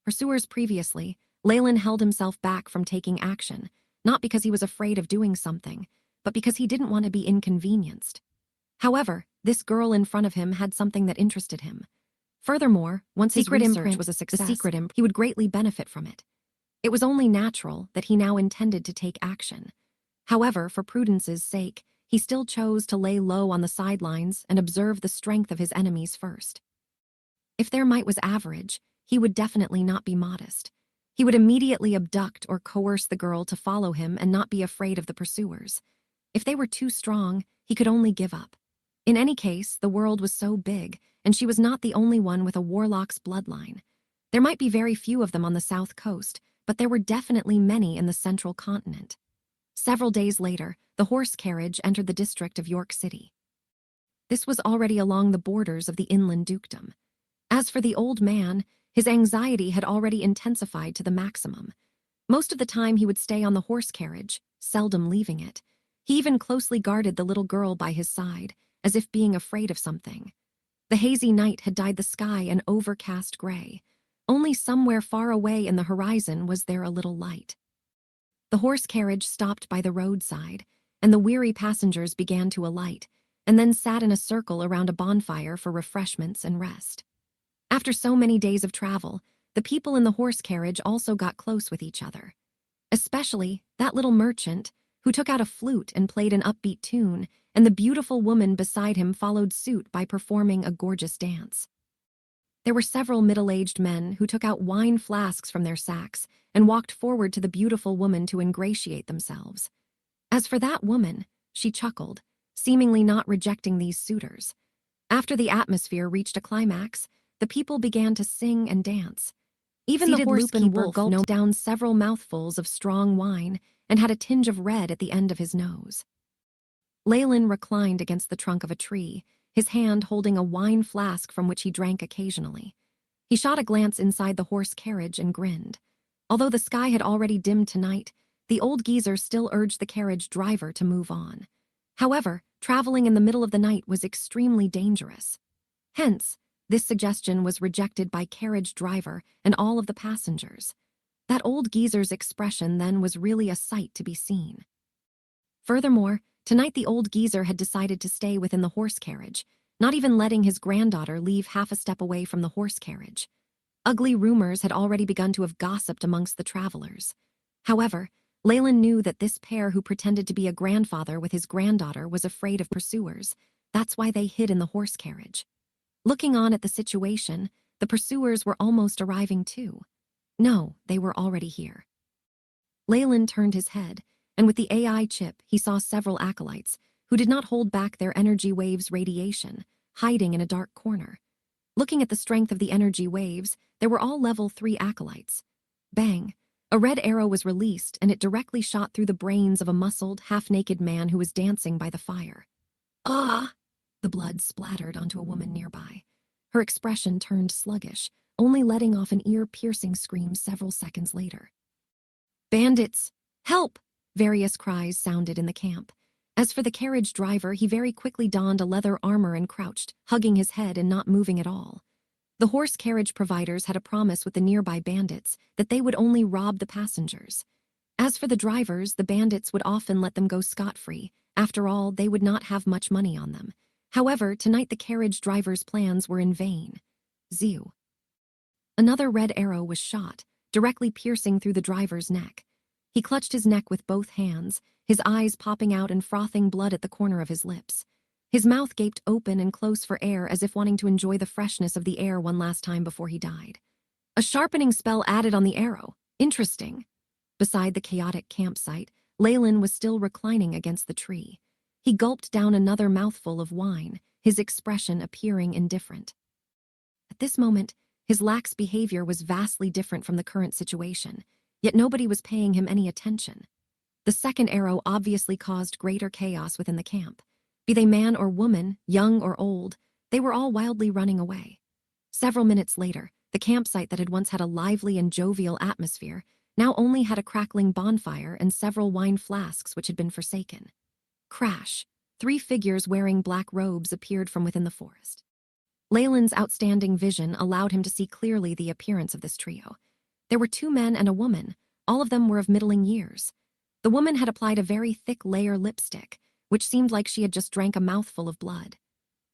pursuers previously, Leyland held himself back from taking action, not because he was afraid of doing something, but because he didn't want to be inconvenienced. However, this girl in front of him had something that interested him. Furthermore, once his research was a success, he would greatly benefit from it. It was only natural that he now intended to take action. However, for prudence's sake, he still chose to lay low on the sidelines and observe the strength of his enemies first. If their might was average, he would definitely not be modest. He would immediately abduct or coerce the girl to follow him and not be afraid of the pursuers. If they were too strong, he could only give up. In any case, the world was so big, and she was not the only one with a warlock's bloodline. There might be very few of them on the south coast, but there were definitely many in the central continent. Several days later, the horse carriage entered the district of York City. This was already along the borders of the inland dukedom. As for the old man, his anxiety had already intensified to the maximum. Most of the time he would stay on the horse carriage, seldom leaving it. He even closely guarded the little girl by his side, as if being afraid of something. The hazy night had dyed the sky an overcast gray. Only somewhere far away in the horizon was there a little light. The horse carriage stopped by the roadside, and the weary passengers began to alight, and then sat in a circle around a bonfire for refreshments and rest. After so many days of travel, the people in the horse carriage also got close with each other. Especially that little merchant, who took out a flute and played an upbeat tune, and the beautiful woman beside him followed suit by performing a gorgeous dance. There were several middle-aged men who took out wine flasks from their sacks and walked forward to the beautiful woman to ingratiate themselves. As for that woman, she chuckled, seemingly not rejecting these suitors. After the atmosphere reached a climax, the people began to sing and dance. Even the horse-keeper gulped down several mouthfuls of strong wine and had a tinge of red at the end of his nose. Leyland reclined against the trunk of a tree, his hand holding a wine flask from which he drank occasionally. He shot a glance inside the horse carriage and grinned. Although the sky had already dimmed to night, the old geezer still urged the carriage driver to move on. However, traveling in the middle of the night was extremely dangerous. Hence, this suggestion was rejected by carriage driver and all of the passengers. That old geezer's expression then was really a sight to be seen. Furthermore, tonight the old geezer had decided to stay within the horse carriage, not even letting his granddaughter leave half a step away from the horse carriage. Ugly rumors had already begun to have gossiped amongst the travelers. However, Leyland knew that this pair who pretended to be a grandfather with his granddaughter was afraid of pursuers. That's why they hid in the horse carriage. Looking on at the situation, the pursuers were almost arriving too. No, they were already here. Leyland turned his head, and with the AI chip, he saw several acolytes, who did not hold back their energy waves radiation, hiding in a dark corner. Looking at the strength of the energy waves, they were all level 3 acolytes. Bang! A red arrow was released, and it directly shot through the brains of a muscled, half-naked man who was dancing by the fire. Ah! The blood splattered onto a woman nearby. Her expression turned sluggish, only letting off an ear-piercing scream several seconds later. Bandits! Help! Various cries sounded in the camp. As for the carriage driver, he very quickly donned a leather armor and crouched, hugging his head and not moving at all. The horse carriage providers had a promise with the nearby bandits that they would only rob the passengers. As for the drivers, the bandits would often let them go scot-free. After all, they would not have much money on them. However, tonight the carriage driver's plans were in vain. Zew. Another red arrow was shot, directly piercing through the driver's neck. He clutched his neck with both hands, his eyes popping out and frothing blood at the corner of his lips. His mouth gaped open and close for air as if wanting to enjoy the freshness of the air one last time before he died. A sharpening spell added on the arrow. Interesting. Beside the chaotic campsite, Leyland was still reclining against the tree. He gulped down another mouthful of wine, his expression appearing indifferent. At this moment, his lax behavior was vastly different from the current situation, yet nobody was paying him any attention. The second arrow obviously caused greater chaos within the camp. Be they man or woman, young or old, they were all wildly running away. Several minutes later, the campsite that had once had a lively and jovial atmosphere now only had a crackling bonfire and several wine flasks which had been forsaken. Crash! 3 figures wearing black robes appeared from within the forest. Leyland's outstanding vision allowed him to see clearly the appearance of this trio. There were 2 men and a woman. All of them were of middling years. The woman had applied a very thick layer lipstick, which seemed like she had just drank a mouthful of blood.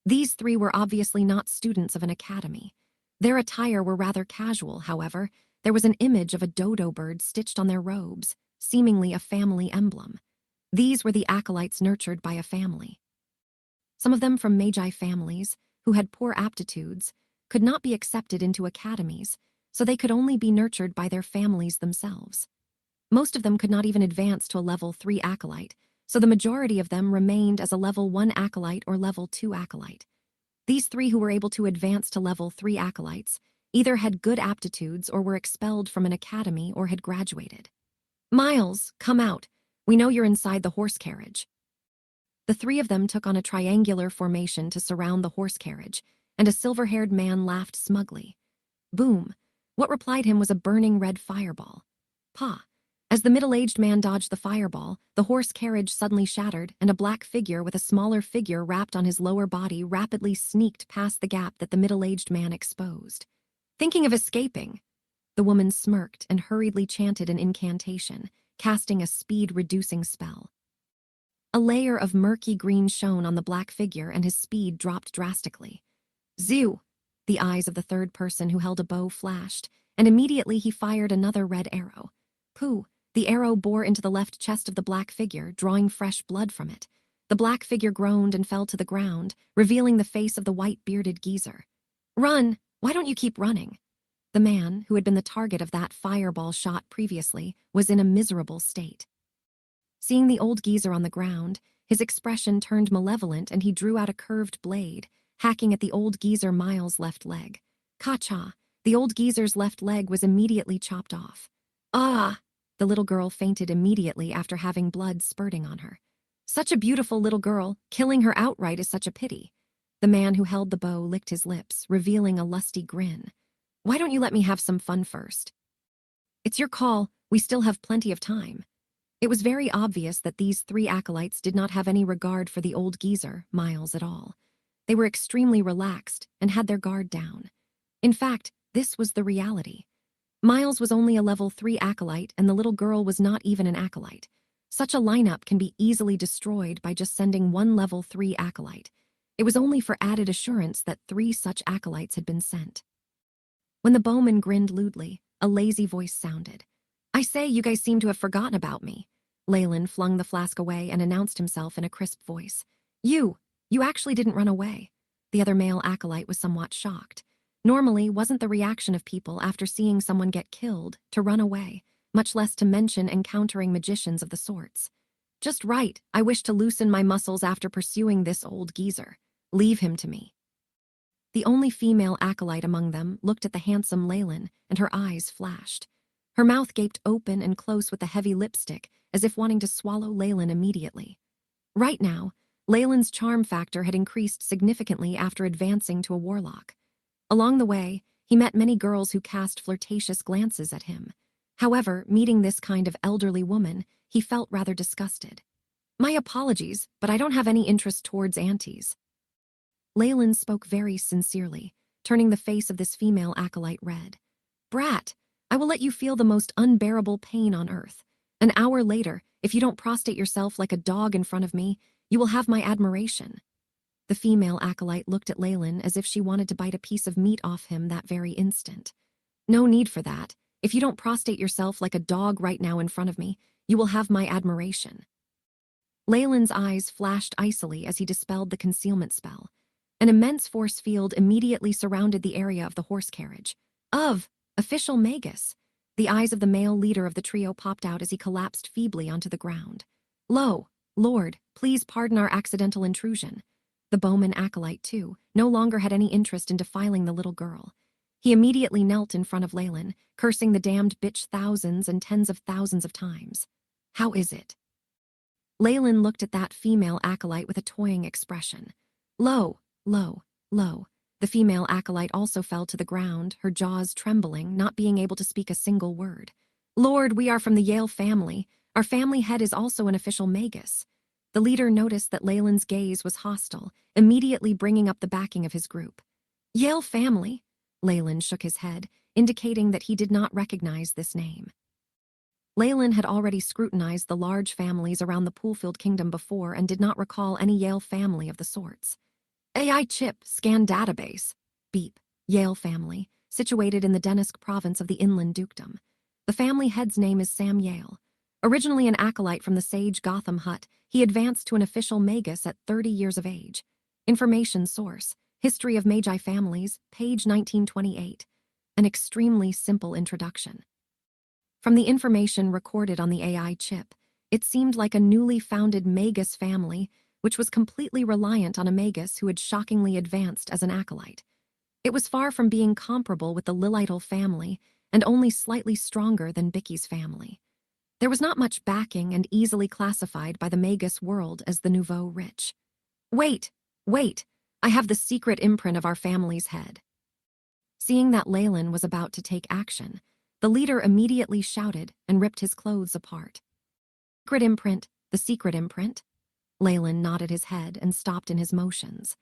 These 3 were obviously not students of an academy. Their attire were rather casual, however. There was an image of a dodo bird stitched on their robes, seemingly a family emblem. These were the acolytes nurtured by a family. Some of them from magi families, who had poor aptitudes, could not be accepted into academies, so they could only be nurtured by their families themselves. Most of them could not even advance to a level 3 acolyte, so the majority of them remained as a level 1 acolyte or level 2 acolyte. These 3 who were able to advance to level 3 acolytes either had good aptitudes or were expelled from an academy or had graduated. Miles, come out. We know you're inside the horse carriage. The 3 of them took on a triangular formation to surround the horse carriage, and a silver-haired man laughed smugly. Boom! What replied him was a burning red fireball. Pa! As the middle-aged man dodged the fireball, the horse carriage suddenly shattered, and a black figure with a smaller figure wrapped on his lower body rapidly sneaked past the gap that the middle-aged man exposed. Thinking of escaping, the woman smirked and hurriedly chanted an incantation, casting a speed-reducing spell. A layer of murky green shone on the black figure and his speed dropped drastically. Zoo! The eyes of the third person who held a bow flashed, and immediately he fired another red arrow. Pooh! The arrow bore into the left chest of the black figure, drawing fresh blood from it. The black figure groaned and fell to the ground, revealing the face of the white-bearded geezer. Run! Why don't you keep running? The man, who had been the target of that fireball shot previously, was in a miserable state. Seeing the old geezer on the ground, his expression turned malevolent and he drew out a curved blade, hacking at the old geezer Miles' left leg. Ka-cha! The old geezer's left leg was immediately chopped off. Ah! The little girl fainted immediately after having blood spurting on her. Such a beautiful little girl, killing her outright is such a pity. The man who held the bow licked his lips, revealing a lusty grin. Why don't you let me have some fun first? It's your call, we still have plenty of time. It was very obvious that these 3 acolytes did not have any regard for the old geezer, Miles, at all. They were extremely relaxed and had their guard down. In fact, this was the reality. Miles was only a level 3 acolyte and the little girl was not even an acolyte. Such a lineup can be easily destroyed by just sending 1 level 3 acolyte. It was only for added assurance that 3 such acolytes had been sent. When the bowman grinned lewdly, a lazy voice sounded. I say, you guys seem to have forgotten about me. Leyland flung the flask away and announced himself in a crisp voice. You actually didn't run away. The other male acolyte was somewhat shocked. Normally, wasn't the reaction of people after seeing someone get killed to run away, much less to mention encountering magicians of the sorts. Just right, I wish to loosen my muscles after pursuing this old geezer. Leave him to me. The only female acolyte among them looked at the handsome Leyland, and her eyes flashed. Her mouth gaped open and close with the heavy lipstick, as if wanting to swallow Leyland immediately. Right now, Leyland's charm factor had increased significantly after advancing to a warlock. Along the way, he met many girls who cast flirtatious glances at him. However, meeting this kind of elderly woman, he felt rather disgusted. My apologies, but I don't have any interest towards aunties. Leyland spoke very sincerely, turning the face of this female acolyte red. Brat, I will let you feel the most unbearable pain on earth. An hour later, if you don't prostrate yourself like a dog in front of me, you will have my admiration. The female acolyte looked at Leyland as if she wanted to bite a piece of meat off him that very instant. No need for that. If you don't prostrate yourself like a dog right now in front of me, you will have my admiration. Leyland's eyes flashed icily as he dispelled the concealment spell. An immense force field immediately surrounded the area of the horse carriage. Official Magus. The eyes of the male leader of the trio popped out as he collapsed feebly onto the ground. Lord, please pardon our accidental intrusion. The bowman acolyte, too, no longer had any interest in defiling the little girl. He immediately knelt in front of Leyland, cursing the damned bitch thousands and tens of thousands of times. How is it? Leyland looked at that female acolyte with a toying expression. Lo. The female acolyte also fell to the ground, her jaws trembling, not being able to speak a single word. Lord, we are from the Yale family. Our family head is also an official Magus. The leader noticed that Leyland's gaze was hostile, immediately bringing up the backing of his group. Yale family? Leyland shook his head. indicating that he did not recognize this name. Leyland had already scrutinized the large families around the Poolfield Kingdom before and did not recall any Yale family of the sorts. AI Chip Scan Database. Beep. Yale family, situated in the Denisk province of the Inland Dukedom. The family head's name is Sam Yale. Originally an acolyte from the Sage Gotham Hut, he advanced to an official Magus at 30 years of age. Information source: History of Magi Families, page 1928. An extremely simple introduction. From the information recorded on the AI chip, it seemed like a newly founded Magus family, which was completely reliant on a Magus who had shockingly advanced as an acolyte. It was far from being comparable with the Lilital family, and only slightly stronger than Bicky's family. There was not much backing and easily classified by the Magus world as the nouveau rich. Wait, I have the secret imprint of our family's head. Seeing that Leyland was about to take action, the leader immediately shouted and ripped his clothes apart. The secret imprint? Leyland nodded his head and stopped in his motions.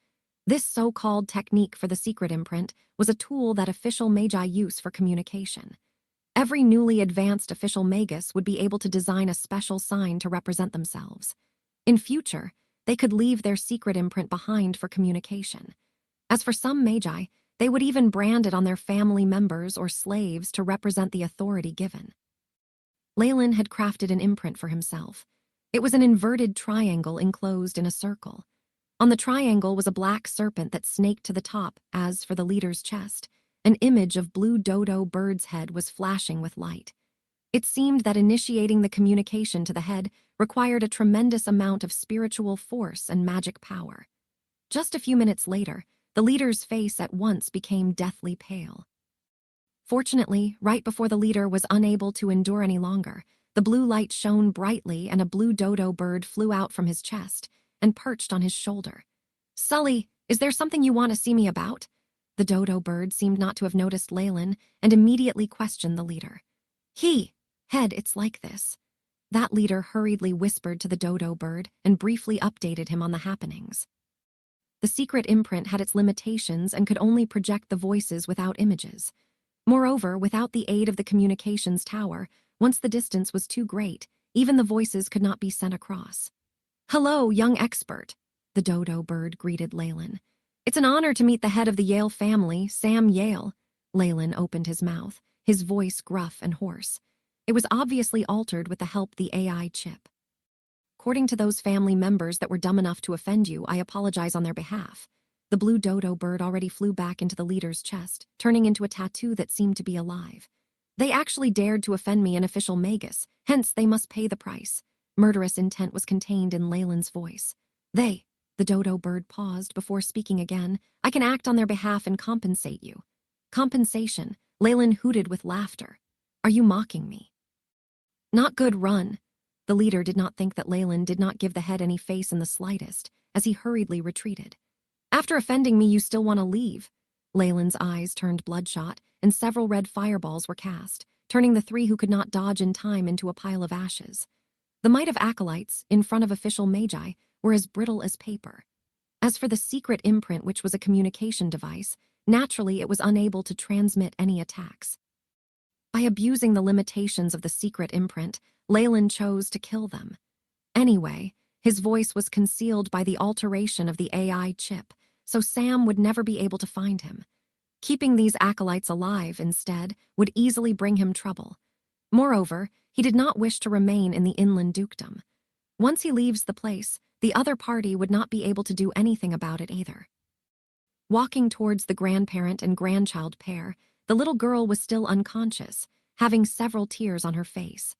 This so-called technique for the secret imprint was a tool that official Magi use for communication. Every newly advanced official Magus would be able to design a special sign to represent themselves. In future, they could leave their secret imprint behind for communication. As for some Magi, they would even brand it on their family members or slaves to represent the authority given. Leyland had crafted an imprint for himself. It was an inverted triangle enclosed in a circle. On the triangle was a black serpent that snaked to the top. As for the leader's chest, an image of blue dodo bird's head was flashing with light. It seemed that initiating the communication to the head required a tremendous amount of spiritual force and magic power. Just a few minutes later, the leader's face at once became deathly pale. Fortunately, right before the leader was unable to endure any longer, the blue light shone brightly and a blue dodo bird flew out from his chest and perched on his shoulder. "Sully, is there something you want to see me about?" The dodo bird seemed not to have noticed Leyland and immediately questioned the leader. Head, it's like this." That leader hurriedly whispered to the dodo bird and briefly updated him on the happenings. The secret imprint had its limitations and could only project the voices without images. Moreover, without the aid of the communications tower, once the distance was too great, even the voices could not be sent across. "Hello, young expert," the dodo bird greeted Leyland. "It's an honor to meet the head of the Yale family, Sam Yale." Leyland opened his mouth, his voice gruff and hoarse. It was obviously altered with the help of the AI chip. "According to those family members that were dumb enough to offend you, I apologize on their behalf." The blue dodo bird already flew back into the leader's chest, turning into a tattoo that seemed to be alive. "They actually dared to offend me, an official Magus, hence they must pay the price." Murderous intent was contained in Leyland's voice. The dodo bird paused before speaking again. "I can act on their behalf and compensate you." "Compensation?" Leyland hooted with laughter. "Are you mocking me?" "Not good, run." The leader did not think that Leyland did not give the head any face in the slightest, as he hurriedly retreated. "After offending me, you still want to leave?" Leyland's eyes turned bloodshot, and several red fireballs were cast, turning the three who could not dodge in time into a pile of ashes. The might of acolytes, in front of official Magi, were as brittle as paper. As for the secret imprint, which was a communication device, naturally it was unable to transmit any attacks. By abusing the limitations of the secret imprint, Leyland chose to kill them. Anyway, his voice was concealed by the alteration of the AI chip, so Sam would never be able to find him. Keeping these acolytes alive, instead, would easily bring him trouble. Moreover, he did not wish to remain in the Inland Dukedom. Once he leaves the place, the other party would not be able to do anything about it either. Walking towards the grandparent and grandchild pair, the little girl was still unconscious, having several tears on her face.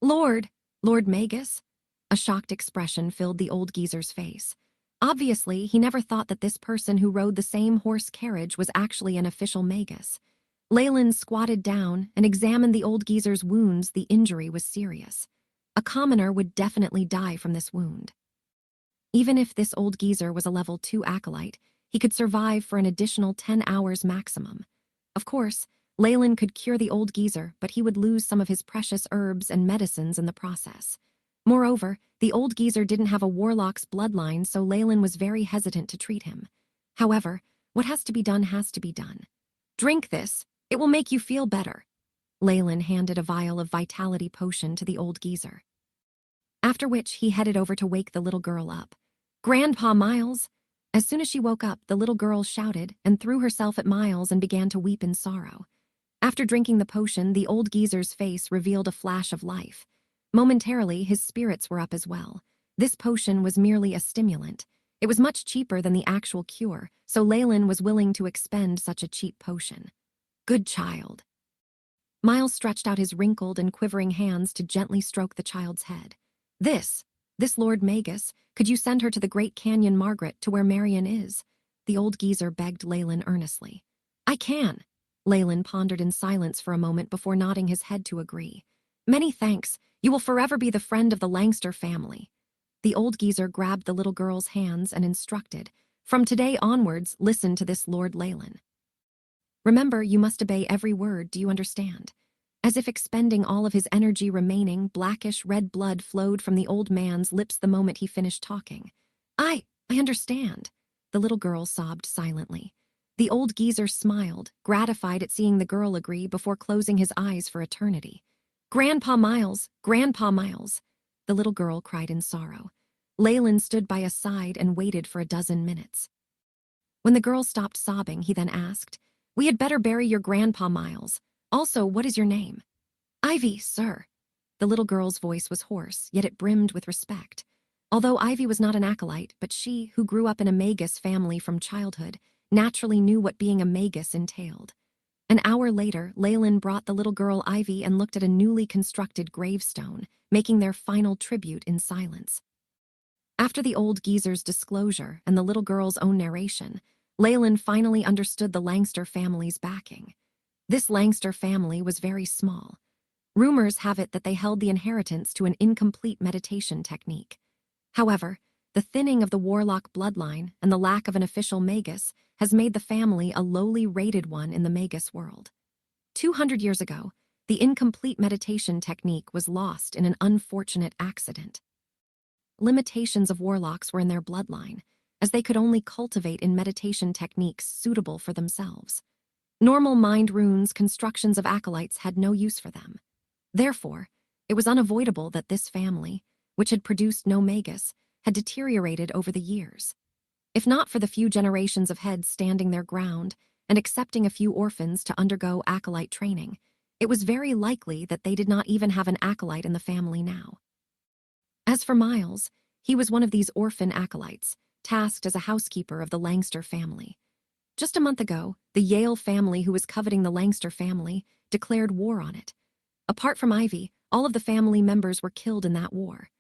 Lord Magus?" A shocked expression filled the old geezer's face. Obviously, he never thought that this person who rode the same horse carriage was actually an official Magus. Leyland squatted down and examined the old geezer's wounds. The injury was serious. A commoner would definitely die from this wound. Even if this old geezer was a level 2 acolyte, he could survive for an additional 10 hours maximum. Of course, Leyland could cure the old geezer, but he would lose some of his precious herbs and medicines in the process. Moreover, the old geezer didn't have a warlock's bloodline, so Leyland was very hesitant to treat him. However, what has to be done has to be done. "Drink this. It will make you feel better. Leyland handed a vial of vitality potion to the old geezer. After which he headed over to wake the little girl up. "Grandpa Miles!" As soon as she woke up, the little girl shouted and threw herself at Miles and began to weep in sorrow. After drinking the potion, the old geezer's face revealed a flash of life. Momentarily, his spirits were up as well. This potion was merely a stimulant. It was much cheaper than the actual cure, so Leyland was willing to expend such a cheap potion. "Good child." Miles stretched out his wrinkled and quivering hands to gently stroke the child's head. This Lord Magus, could you send her to the Great Canyon Margaret to where Marion is?" The old geezer begged Leyland earnestly. "I can." Leyland pondered in silence for a moment before nodding his head to agree. "Many thanks. You will forever be the friend of the Langster family." The old geezer grabbed the little girl's hands and instructed, "From today onwards, listen to this Lord Leyland. Remember, you must obey every word, do you understand?" As if expending all of his energy remaining, blackish red blood flowed from the old man's lips the moment he finished talking. I understand." The little girl sobbed silently. The old geezer smiled, gratified at seeing the girl agree before closing his eyes for eternity. "Grandpa Miles, Grandpa Miles." The little girl cried in sorrow. Leyland stood by his side and waited for a dozen minutes. When the girl stopped sobbing, he then asked, "We had better bury your Grandpa Miles. Also, what is your name?" "Ivy, sir." The little girl's voice was hoarse, yet it brimmed with respect. Although Ivy was not an acolyte, but she, who grew up in a Magus family from childhood, naturally knew what being a Magus entailed. An hour later, Leyland brought the little girl Ivy and looked at a newly constructed gravestone, making their final tribute in silence. After the old geezer's disclosure and the little girl's own narration, Leyland finally understood the Langster family's backing. This Langster family was very small. Rumors have it that they held the inheritance to an incomplete meditation technique. However, the thinning of the Warlock bloodline and the lack of an official Magus has made the family a lowly rated one in the Magus world. 200 years ago, the incomplete meditation technique was lost in an unfortunate accident. Limitations of Warlocks were in their bloodline, as they could only cultivate in meditation techniques suitable for themselves. Normal mind runes constructions of acolytes had no use for them. Therefore, it was unavoidable that this family, which had produced no Magus, had deteriorated over the years. If not for the few generations of heads standing their ground and accepting a few orphans to undergo acolyte training, it was very likely that they did not even have an acolyte in the family now. As for Miles, he was one of these orphan acolytes, tasked as a housekeeper of the Langster family. Just a month ago, the Yale family who was coveting the Langster family declared war on it. Apart from Ivy, all of the family members were killed in that war.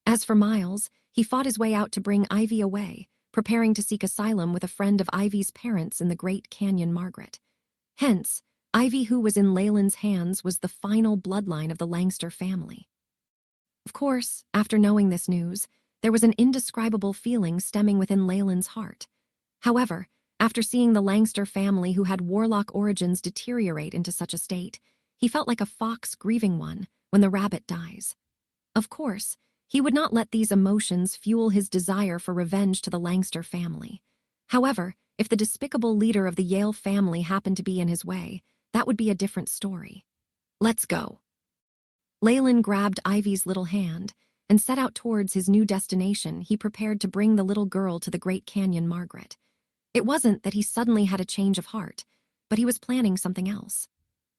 As for Miles, he fought his way out to bring Ivy away, preparing to seek asylum with a friend of Ivy's parents in the Great Canyon Margaret. Hence, Ivy, who was in Leyland's hands, was the final bloodline of the Langster family. Of course, after knowing this news, there was an indescribable feeling stemming within Leyland's heart. However, after seeing the Langster family who had Warlock origins deteriorate into such a state, he felt like a fox grieving one when the rabbit dies. Of course, he would not let these emotions fuel his desire for revenge to the Langster family. However, if the despicable leader of the Yale family happened to be in his way, that would be a different story. "Let's go." Leyland grabbed Ivy's little hand and set out towards his new destination. He prepared to bring the little girl to the Great Canyon Margaret. It wasn't that he suddenly had a change of heart, but he was planning something else.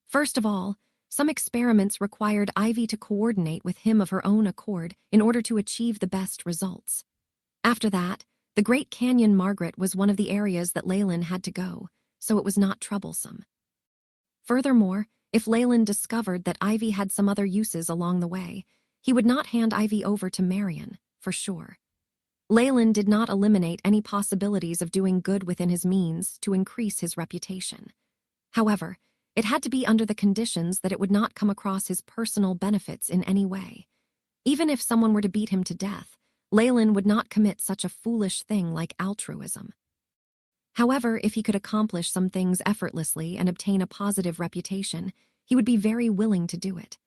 First of all, some experiments required Ivy to coordinate with him of her own accord in order to achieve the best results. After that, the Great Canyon Margaret was one of the areas that Leyland had to go, so it was not troublesome. Furthermore, if Leyland discovered that Ivy had some other uses along the way, he would not hand Ivy over to Marion, for sure. Leyland did not eliminate any possibilities of doing good within his means to increase his reputation. However, it had to be under the conditions that it would not come across his personal benefits in any way. Even if someone were to beat him to death, Leyland would not commit such a foolish thing like altruism. However, if he could accomplish some things effortlessly and obtain a positive reputation, he would be very willing to do it.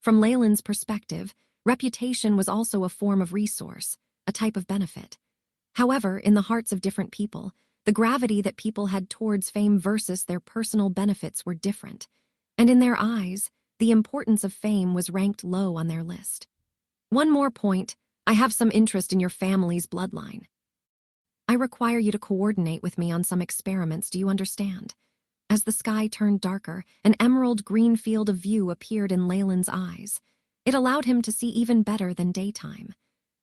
From Leyland's perspective, reputation was also a form of resource, a type of benefit. However, in the hearts of different people, The gravity that people had towards fame versus their personal benefits were different, and in their eyes, the importance of fame was ranked low on their list. One more point, I have some interest in your family's bloodline. I require you to coordinate with me on some experiments, do you understand? As the sky turned darker, an emerald green field of view appeared in Leyland's eyes. It allowed him to see even better than daytime.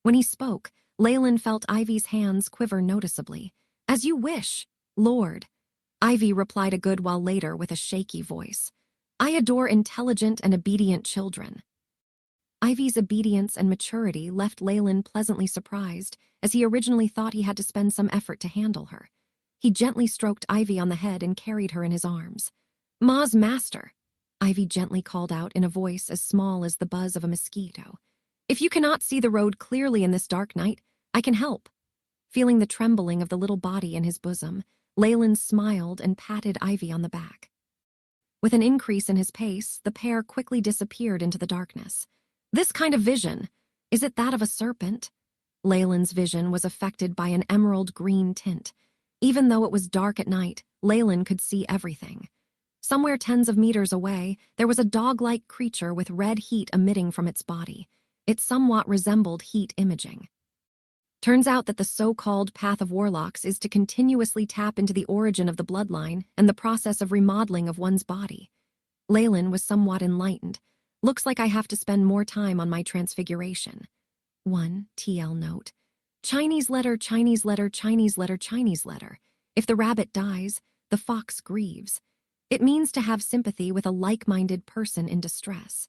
When he spoke, Leyland felt Ivy's hands quiver noticeably. As you wish, Lord. Ivy replied a good while later with a shaky voice. I adore intelligent and obedient children. Ivy's obedience and maturity left Leyland pleasantly surprised, as he originally thought he had to spend some effort to handle her. He gently stroked Ivy on the head and carried her in his arms. Ma's master, Ivy gently called out in a voice as small as the buzz of a mosquito. If you cannot see the road clearly in this dark night, I can help. Feeling the trembling of the little body in his bosom, Leyland smiled and patted Ivy on the back. With an increase in his pace, the pair quickly disappeared into the darkness. This kind of vision, is it that of a serpent? Leyland's vision was affected by an emerald green tint. Even though it was dark at night, Leyland could see everything. Somewhere tens of meters away, there was a dog-like creature with red heat emitting from its body. It somewhat resembled heat imaging. Turns out that the so-called path of warlocks is to continuously tap into the origin of the bloodline and the process of remodeling of one's body. Leyland was somewhat enlightened. Looks like I have to spend more time on my transfiguration. 1 TL note. Chinese letter, Chinese letter, Chinese letter, Chinese letter. If the rabbit dies, the fox grieves. It means to have sympathy with a like-minded person in distress.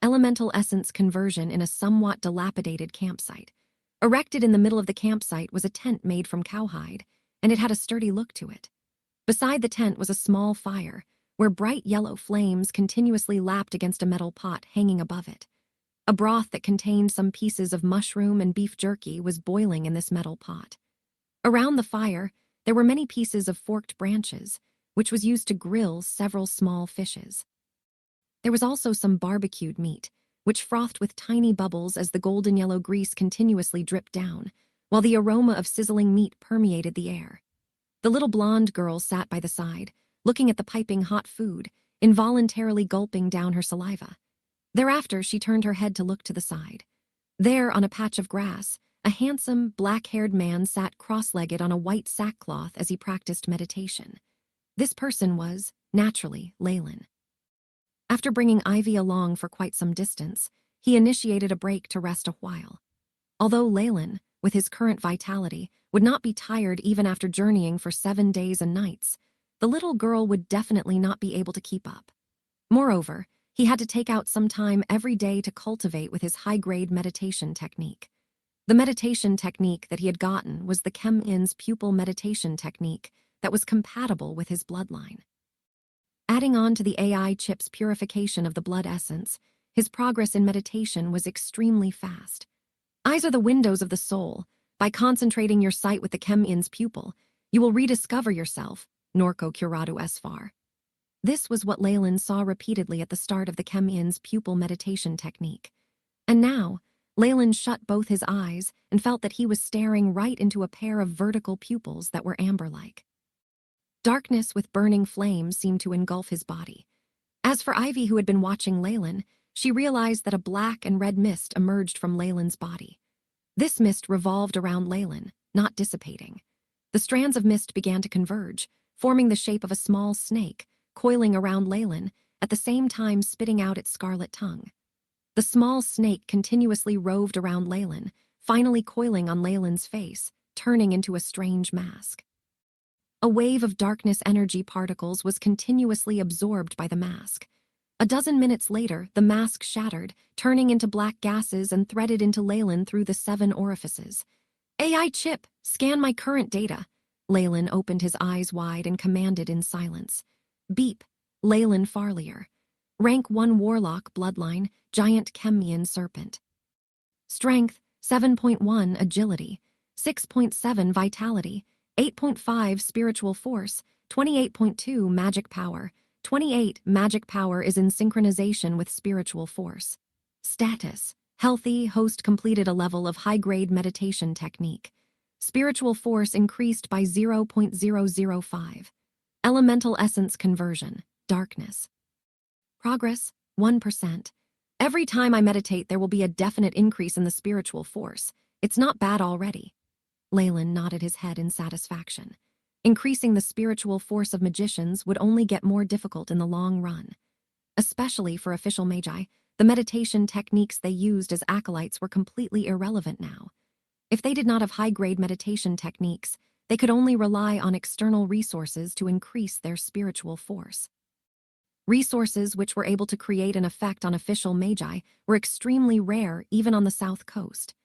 Elemental essence conversion in a somewhat dilapidated campsite. Erected in the middle of the campsite was a tent made from cowhide, and it had a sturdy look to it. Beside the tent was a small fire, where bright yellow flames continuously lapped against a metal pot hanging above it. A broth that contained some pieces of mushroom and beef jerky was boiling in this metal pot. Around the fire, there were many pieces of forked branches, which was used to grill several small fishes. There was also some barbecued meat, which frothed with tiny bubbles as the golden yellow grease continuously dripped down, while the aroma of sizzling meat permeated the air. The little blonde girl sat by the side, looking at the piping hot food, involuntarily gulping down her saliva. Thereafter, she turned her head to look to the side. There, on a patch of grass, a handsome, black-haired man sat cross-legged on a white sackcloth as he practiced meditation. This person was, naturally, Leyland. After bringing Ivy along for quite some distance, he initiated a break to rest a while. Although Leyland, with his current vitality, would not be tired even after journeying for 7 days and nights, the little girl would definitely not be able to keep up. Moreover, he had to take out some time every day to cultivate with his high-grade meditation technique. The meditation technique that he had gotten was the Chem-In's pupil meditation technique that was compatible with his bloodline. Adding on to the AI chip's purification of the blood essence, his progress in meditation was extremely fast. Eyes are the windows of the soul. By concentrating your sight with the Chem-In's pupil, you will rediscover yourself, Norco Curado Esfar. This was what Leyland saw repeatedly at the start of the Chem-In's pupil meditation technique. And now, Leyland shut both his eyes and felt that he was staring right into a pair of vertical pupils that were amber-like. Darkness with burning flames seemed to engulf his body. As for Ivy, who had been watching Leyland, she realized that a black and red mist emerged from Leyland's body. This mist revolved around Leyland, not dissipating. The strands of mist began to converge, forming the shape of a small snake, coiling around Leyland, at the same time spitting out its scarlet tongue. The small snake continuously roved around Leyland, finally coiling on Leyland's face, turning into a strange mask. A wave of darkness energy particles was continuously absorbed by the mask. A dozen minutes later, the mask shattered, turning into black gases and threaded into Leyland through the 7 orifices. AI chip, scan my current data. Leyland opened his eyes wide and commanded in silence. Beep, Leyland Farlier. Rank 1 Warlock bloodline, giant Chem-In serpent. Strength, 7.1 agility, 6.7 vitality, 8.5 spiritual force, 28.2 magic power. 28 magic power is in synchronization with spiritual force. Status, Healthy, host completed a level of high-grade meditation technique. Spiritual force increased by 0.005. Elemental essence conversion, darkness. Progress, 1%. Every time I meditate, there will be a definite increase in the spiritual force. It's not bad already. Leyland nodded his head in satisfaction. Increasing the spiritual force of magicians would only get more difficult in the long run. Especially for official magi, the meditation techniques they used as acolytes were completely irrelevant now. If they did not have high-grade meditation techniques, they could only rely on external resources to increase their spiritual force. Resources which were able to create an effect on official magi were extremely rare even on the south coast.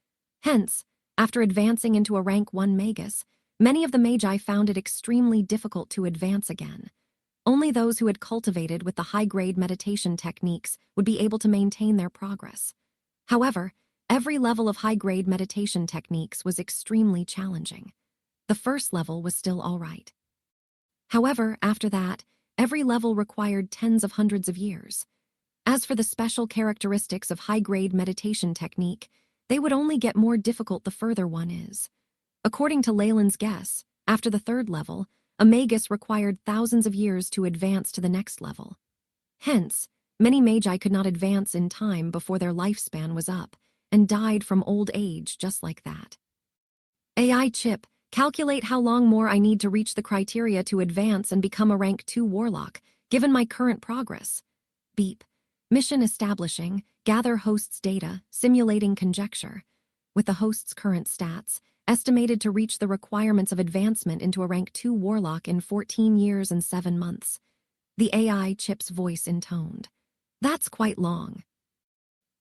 Hence, after advancing into a rank 1 Magus, many of the magi found it extremely difficult to advance again. Only those who had cultivated with the high-grade meditation techniques would be able to maintain their progress. However, every level of high-grade meditation techniques was extremely challenging. The first level was still all right. However, after that, every level required tens of hundreds of years. As for the special characteristics of high-grade meditation technique, they would only get more difficult the further one is. According to Leyland's guess, after the third level, a Magus required thousands of years to advance to the next level. Hence, many magi could not advance in time before their lifespan was up, and died from old age just like that. AI chip, calculate how long more I need to reach the criteria to advance and become a rank 2 Warlock, given my current progress. Beep. Mission establishing, gather host's data, simulating conjecture. With the host's current stats, estimated to reach the requirements of advancement into a rank 2 Warlock in 14 years and 7 months. The AI chip's voice intoned. That's quite long.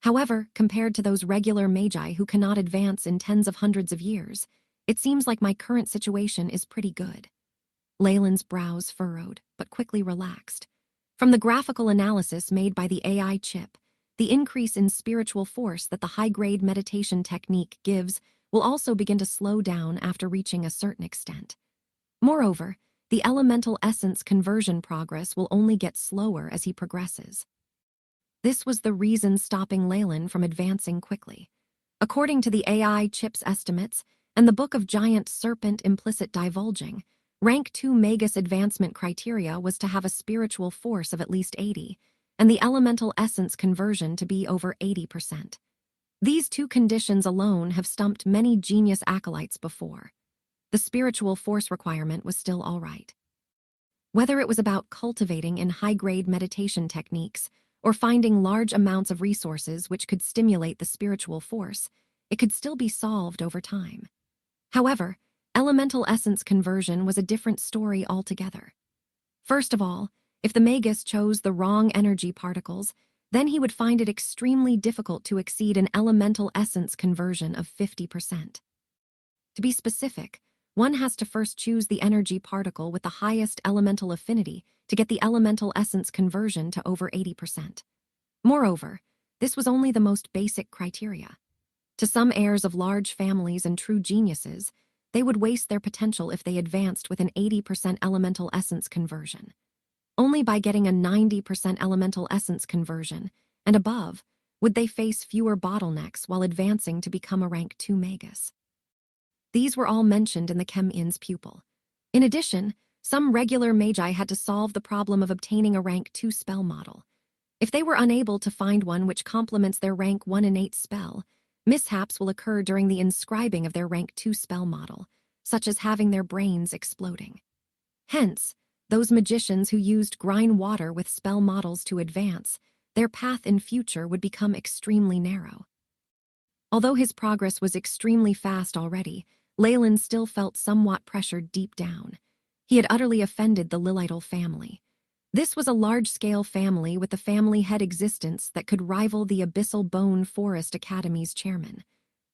However, compared to those regular magi who cannot advance in tens of hundreds of years, it seems like my current situation is pretty good. Leyland's brows furrowed, but quickly relaxed. From the graphical analysis made by the AI chip, the increase in spiritual force that the high-grade meditation technique gives will also begin to slow down after reaching a certain extent. Moreover, the elemental essence conversion progress will only get slower as he progresses. This was the reason stopping Leyland from advancing quickly. According to the AI chip's estimates and the Book of Giant Serpent implicit divulging, rank 2 Magus advancement criteria was to have a spiritual force of at least 80, and the elemental essence conversion to be over 80%. These two conditions alone have stumped many genius acolytes before. The spiritual force requirement was still all right. Whether it was about cultivating in high-grade meditation techniques or finding large amounts of resources which could stimulate the spiritual force, it could still be solved over time. However, elemental essence conversion was a different story altogether. First of all, if the Magus chose the wrong energy particles, then he would find it extremely difficult to exceed an elemental essence conversion of 50%. To be specific, one has to first choose the energy particle with the highest elemental affinity to get the elemental essence conversion to over 80%. Moreover, this was only the most basic criteria. To some heirs of large families and true geniuses, they would waste their potential if they advanced with an 80% elemental essence conversion. Only by getting a 90% elemental essence conversion and above would they face fewer bottlenecks while advancing to become a rank 2 Magus. These were all mentioned in the Chem-In's pupil. In addition, some regular magi had to solve the problem of obtaining a rank 2 spell model. If they were unable to find one which complements their rank 1 innate spell, mishaps will occur during the inscribing of their rank 2 spell model, such as having their brains exploding. Hence, those magicians who used grind water with spell models to advance, their path in future would become extremely narrow. Although his progress was extremely fast already, Leyland still felt somewhat pressured deep down. He had utterly offended the Lilidal family. This was a large-scale family with a family head existence that could rival the Abyssal Bone Forest Academy's chairman.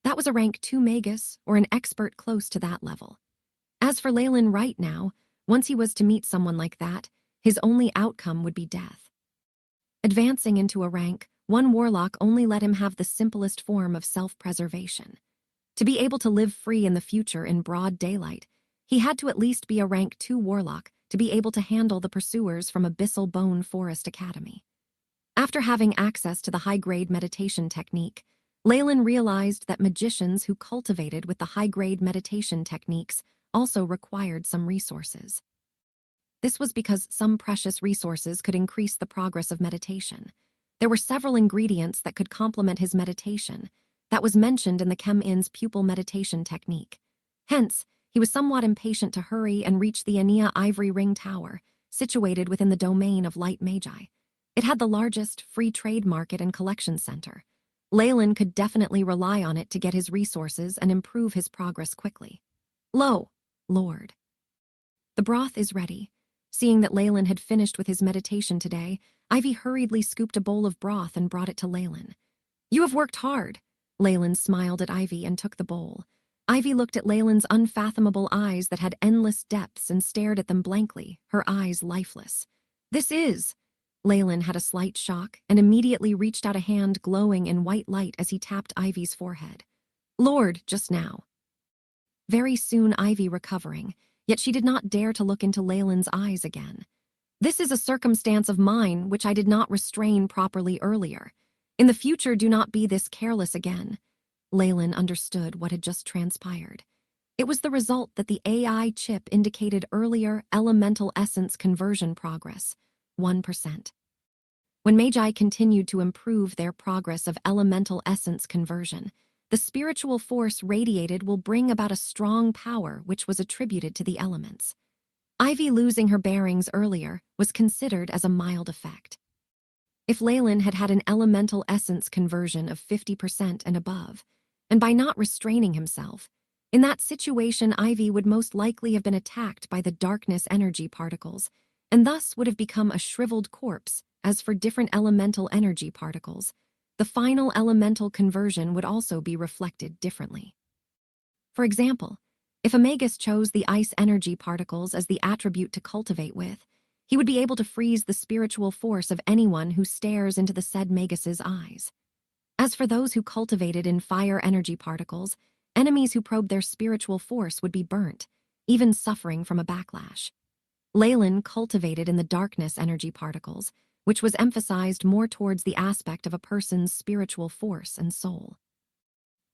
That was a rank 2 Magus or an expert close to that level. As for Leyland right now, once he was to meet someone like that, his only outcome would be death. Advancing into a rank 1 Warlock only let him have the simplest form of self-preservation. To be able to live free in the future in broad daylight, he had to at least be a rank 2 Warlock to be able to handle the pursuers from Abyssal Bone Forest Academy. After having access to the high-grade meditation technique, Leyland realized that magicians who cultivated with the high-grade meditation techniques also required some resources. This was because some precious resources could increase the progress of meditation. There were several ingredients that could complement his meditation that was mentioned in the Chem-In's pupil meditation technique. Hence, he was somewhat impatient to hurry and reach the Ania Ivory Ring Tower, situated within the domain of Light Magi. It had the largest free trade market and collection center. Leyland could definitely rely on it to get his resources and improve his progress quickly. Lo, Lord. The broth is ready. Seeing that Leyland had finished with his meditation today, Ivy hurriedly scooped a bowl of broth and brought it to Leyland. You have worked hard. Leyland smiled at Ivy and took the bowl. Ivy looked at Leyland's unfathomable eyes that had endless depths and stared at them blankly, her eyes lifeless. This is... Leyland had a slight shock and immediately reached out a hand glowing in white light as he tapped Ivy's forehead. Lord, just now. Very soon Ivy recovering, yet she did not dare to look into Leyland's eyes again. This is a circumstance of mine which I did not restrain properly earlier. In the future, do not be this careless again. Leyland understood what had just transpired. It was the result that the AI chip indicated earlier elemental essence conversion progress, 1%. When Magi continued to improve their progress of elemental essence conversion, the spiritual force radiated will bring about a strong power which was attributed to the elements. Ivy losing her bearings earlier was considered as a mild effect. If Leyland had had an elemental essence conversion of 50% and above, and by not restraining himself, in that situation Ivy would most likely have been attacked by the darkness energy particles, and thus would have become a shriveled corpse. As for different elemental energy particles, the final elemental conversion would also be reflected differently. For example, if a Magus chose the ice energy particles as the attribute to cultivate with, he would be able to freeze the spiritual force of anyone who stares into the said Magus's eyes. As for those who cultivated in fire energy particles, enemies who probed their spiritual force would be burnt, even suffering from a backlash. Leyland cultivated in the darkness energy particles, which was emphasized more towards the aspect of a person's spiritual force and soul.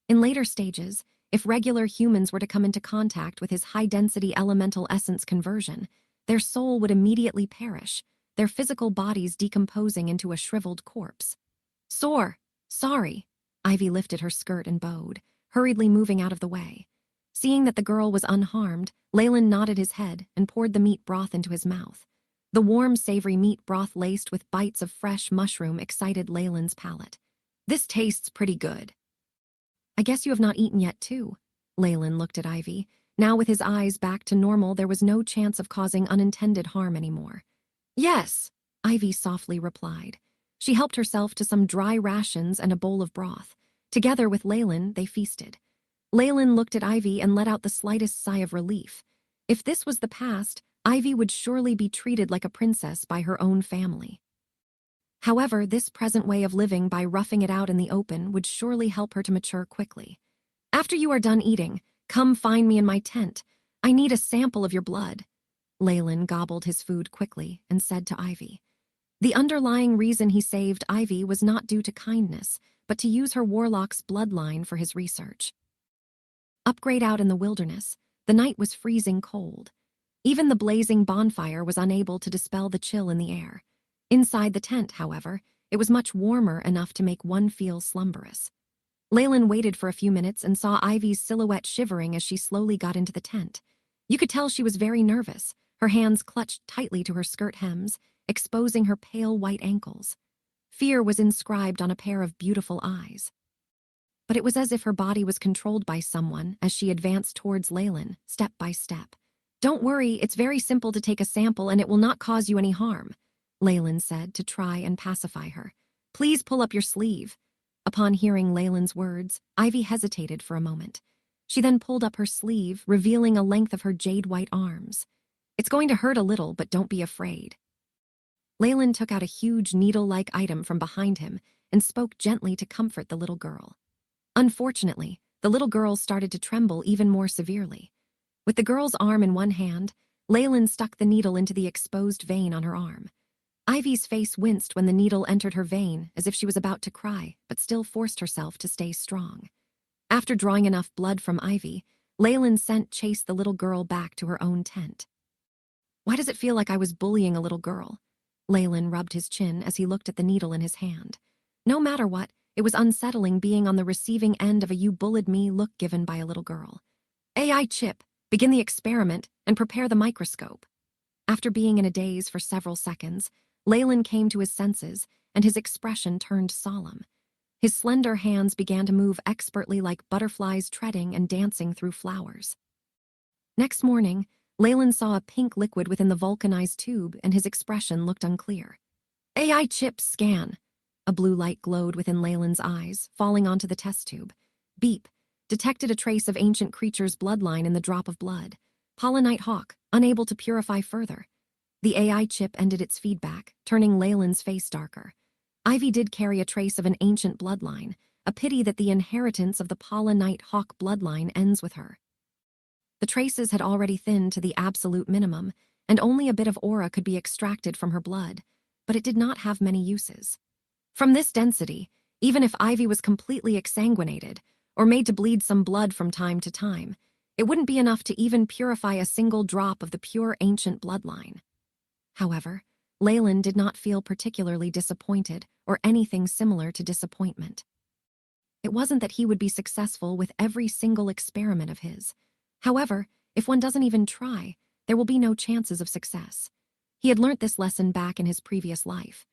In later stages, if regular humans were to come into contact with his high-density elemental essence conversion, their soul would immediately perish, their physical bodies decomposing into a shriveled corpse. Sorry. Ivy lifted her skirt and bowed, hurriedly moving out of the way. Seeing that the girl was unharmed, Leyland nodded his head and poured the meat broth into his mouth. The warm, savory meat broth laced with bites of fresh mushroom excited Leyland's palate. This tastes pretty good. I guess you have not eaten yet, too. Leyland looked at Ivy. Now with his eyes back to normal, there was no chance of causing unintended harm anymore. Yes, Ivy softly replied. She helped herself to some dry rations and a bowl of broth. Together with Leyland, they feasted. Leyland looked at Ivy and let out the slightest sigh of relief. If this was the past, Ivy would surely be treated like a princess by her own family. However, this present way of living by roughing it out in the open would surely help her to mature quickly. After you are done eating, come find me in my tent. I need a sample of your blood. Leyland gobbled his food quickly and said to Ivy. The underlying reason he saved Ivy was not due to kindness, but to use her Warlock's bloodline for his research. Upgrade out in the wilderness, the night was freezing cold. Even the blazing bonfire was unable to dispel the chill in the air. Inside the tent, however, it was much warmer enough to make one feel slumberous. Leyland waited for a few minutes and saw Ivy's silhouette shivering as she slowly got into the tent. You could tell she was very nervous, her hands clutched tightly to her skirt hems, exposing her pale white ankles. Fear was inscribed on a pair of beautiful eyes. But it was as if her body was controlled by someone as she advanced towards Leyland, step by step. Don't worry, it's very simple to take a sample and it will not cause you any harm, Leyland said to try and pacify her. Please pull up your sleeve. Upon hearing Leyland's words, Ivy hesitated for a moment. She then pulled up her sleeve, revealing a length of her jade-white arms. It's going to hurt a little, but don't be afraid. Leyland took out a huge needle-like item from behind him and spoke gently to comfort the little girl. Unfortunately, the little girl started to tremble even more severely. With the girl's arm in one hand, Leyland stuck the needle into the exposed vein on her arm. Ivy's face winced when the needle entered her vein, as if she was about to cry, but still forced herself to stay strong. After drawing enough blood from Ivy, Leyland's scent chased the little girl back to her own tent. Why does it feel like I was bullying a little girl? Leyland rubbed his chin as he looked at the needle in his hand. No matter what, it was unsettling being on the receiving end of a "you bullied me" look given by a little girl. AI chip, begin the experiment and prepare the microscope. After being in a daze for several seconds, Leyland came to his senses and his expression turned solemn. His slender hands began to move expertly like butterflies treading and dancing through flowers. Next morning, Leyland saw a pink liquid within the vulcanized tube and his expression looked unclear. AI chip scan. A blue light glowed within Leyland's eyes, falling onto the test tube. Beep. Detected a trace of ancient creature's bloodline in the drop of blood. Pollinite hawk, unable to purify further. The AI chip ended its feedback, turning Leyland's face darker. Ivy did carry a trace of an ancient bloodline, a pity that the inheritance of the Pollinite hawk bloodline ends with her. The traces had already thinned to the absolute minimum, and only a bit of aura could be extracted from her blood, but it did not have many uses. From this density, even if Ivy was completely exsanguinated, or made to bleed some blood from time to time, it wouldn't be enough to even purify a single drop of the pure ancient bloodline. However, Leyland did not feel particularly disappointed or anything similar to disappointment. It wasn't that he would be successful with every single experiment of his. However, if one doesn't even try, there will be no chances of success. He had learnt this lesson back in his previous life.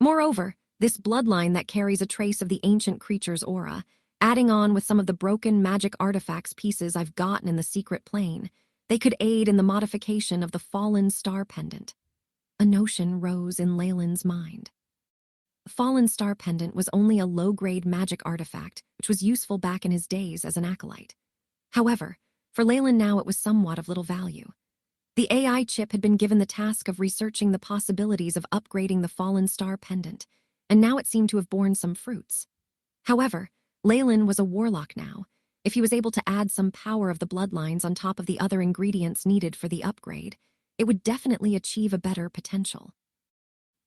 Moreover, this bloodline that carries a trace of the ancient creature's aura, adding on with some of the broken magic artifacts pieces I've gotten in the secret plane, they could aid in the modification of the fallen star pendant. A notion rose in Leyland's mind. The fallen star pendant was only a low-grade magic artifact, which was useful back in his days as an acolyte. However, for Leyland now it was somewhat of little value. The AI chip had been given the task of researching the possibilities of upgrading the fallen star pendant, and now it seemed to have borne some fruits. However, Leyland was a warlock now. If he was able to add some power of the bloodlines on top of the other ingredients needed for the upgrade, it would definitely achieve a better potential.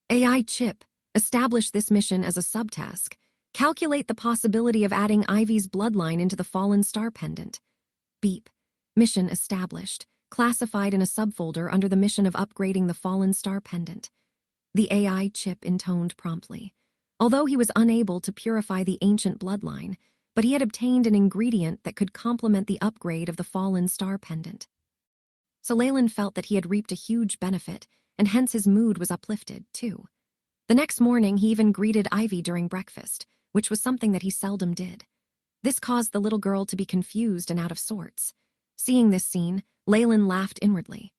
AI chip, establish this mission as a subtask. Calculate the possibility of adding Ivy's bloodline into the fallen star pendant. Beep. Mission established, classified in a subfolder under the mission of upgrading the fallen star pendant. The AI chip intoned promptly. Although he was unable to purify the ancient bloodline, but he had obtained an ingredient that could complement the upgrade of the fallen star pendant. So Leyland felt that he had reaped a huge benefit, and hence his mood was uplifted, too. The next morning, he even greeted Ivy during breakfast, which was something that he seldom did. This caused the little girl to be confused and out of sorts. Seeing this scene, Leyland laughed inwardly.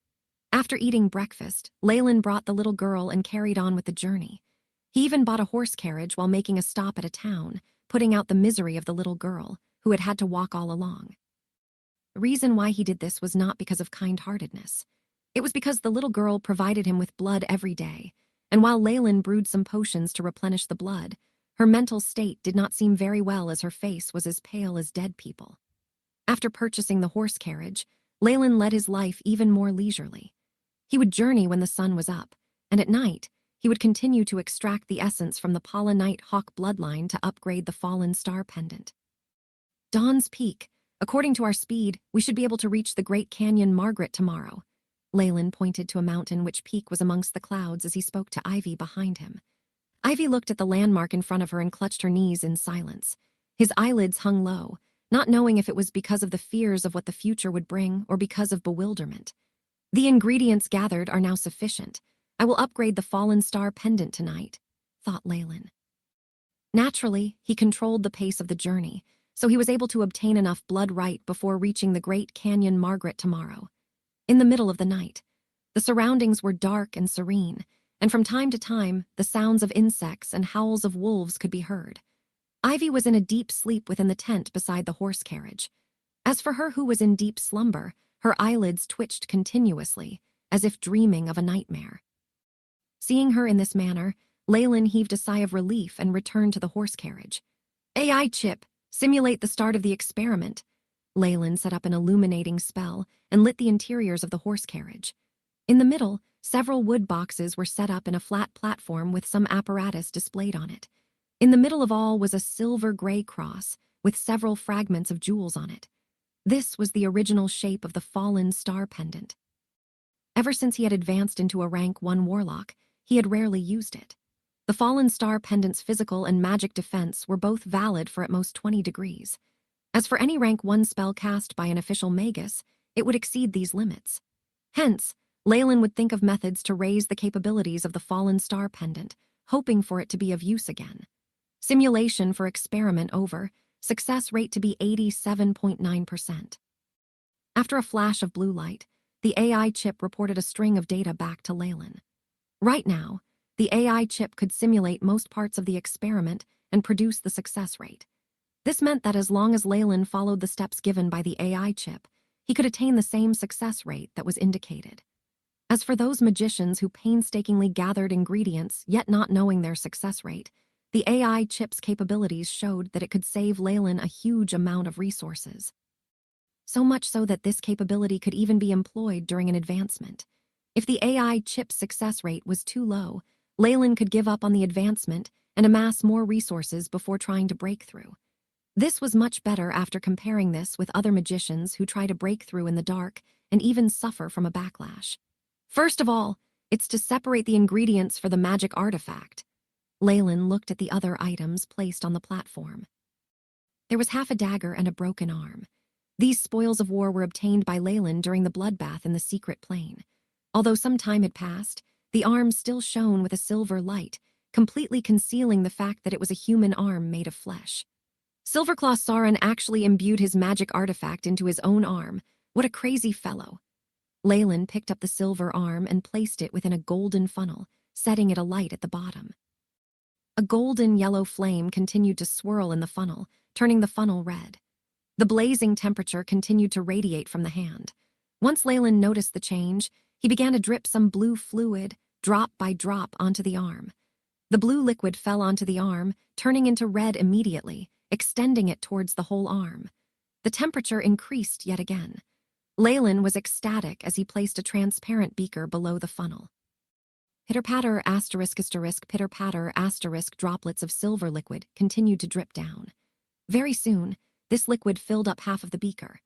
After eating breakfast, Leyland brought the little girl and carried on with the journey. He even bought a horse carriage while making a stop at a town, putting out the misery of the little girl, who had had to walk all along. The reason why he did this was not because of kind-heartedness. It was because the little girl provided him with blood every day, and while Leyland brewed some potions to replenish the blood, her mental state did not seem very well as her face was as pale as dead people. After purchasing the horse carriage, Leyland led his life even more leisurely. He would journey when the sun was up, and at night, he would continue to extract the essence from the Pollinite hawk bloodline to upgrade the fallen star pendant. Dawn's Peak. According to our speed, we should be able to reach the Great Canyon Margaret tomorrow. Leyland pointed to a mountain which peak was amongst the clouds as he spoke to Ivy behind him. Ivy looked at the landmark in front of her and clutched her knees in silence. His eyelids hung low, not knowing if it was because of the fears of what the future would bring or because of bewilderment. The ingredients gathered are now sufficient. I will upgrade the fallen star pendant tonight, thought Leyland. Naturally, he controlled the pace of the journey, so he was able to obtain enough blood right before reaching the Great Canyon Margaret tomorrow. In the middle of the night, the surroundings were dark and serene, and from time to time, the sounds of insects and howls of wolves could be heard. Ivy was in a deep sleep within the tent beside the horse carriage. As for her who was in deep slumber, her eyelids twitched continuously, as if dreaming of a nightmare. Seeing her in this manner, Leyland heaved a sigh of relief and returned to the horse carriage. AI chip, simulate the start of the experiment. Leyland set up an illuminating spell and lit the interiors of the horse carriage. In the middle, several wood boxes were set up in a flat platform with some apparatus displayed on it. In the middle of all was a silver-gray cross with several fragments of jewels on it. This was the original shape of the fallen star pendant. Ever since he had advanced into a rank 1 warlock, he had rarely used it. The fallen star pendant's physical and magic defense were both valid for at most 20 degrees. As for any rank 1 spell cast by an official Magus, it would exceed these limits. Hence, Leyland would think of methods to raise the capabilities of the fallen star pendant, hoping for it to be of use again. Simulation for experiment over, success rate to be 87.9%. After a flash of blue light, the AI chip reported a string of data back to Leyland. Right now, the AI chip could simulate most parts of the experiment and produce the success rate. This meant that as long as Leyland followed the steps given by the AI chip, he could attain the same success rate that was indicated. As for those magicians who painstakingly gathered ingredients yet not knowing their success rate, the AI chip's capabilities showed that it could save Leyland a huge amount of resources. So much so that this capability could even be employed during an advancement. If the AI chip's success rate was too low, Leyland could give up on the advancement and amass more resources before trying to break through. This was much better after comparing this with other magicians who try to break through in the dark and even suffer from a backlash. First of all, it's to separate the ingredients for the magic artifact. Leyland looked at the other items placed on the platform. There was half a dagger and a broken arm. These spoils of war were obtained by Leyland during the bloodbath in the secret plane. Although some time had passed, the arm still shone with a silver light, completely concealing the fact that it was a human arm made of flesh. Silverclaw Sauron actually imbued his magic artifact into his own arm. What a crazy fellow. Leyland picked up the silver arm and placed it within a golden funnel, setting it alight at the bottom. A golden yellow flame continued to swirl in the funnel, turning the funnel red. The blazing temperature continued to radiate from the hand. Once Leyland noticed the change, he began to drip some blue fluid, drop by drop, onto the arm. The blue liquid fell onto the arm, turning into red immediately, extending it towards the whole arm. The temperature increased yet again. Leyland was ecstatic as he placed a transparent beaker below the funnel. Pitter-patter, asterisk, pitter-patter, asterisk, droplets of silver liquid continued to drip down. Very soon, this liquid filled up half of the beaker.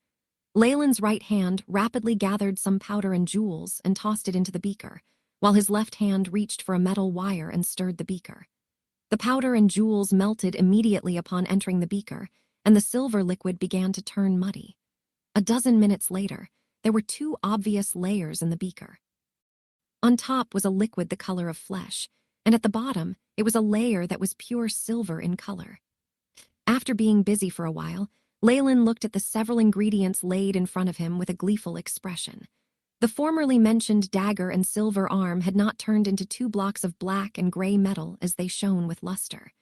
Leyland's right hand rapidly gathered some powder and jewels and tossed it into the beaker, while his left hand reached for a metal wire and stirred the beaker. The powder and jewels melted immediately upon entering the beaker, and the silver liquid began to turn muddy. A dozen minutes later, there were 2 obvious layers in the beaker. On top was a liquid the color of flesh, and at the bottom, it was a layer that was pure silver in color. After being busy for a while, Leyland looked at the several ingredients laid in front of him with a gleeful expression. The formerly mentioned dagger and silver arm had not turned into 2 blocks of black and gray metal as they shone with luster.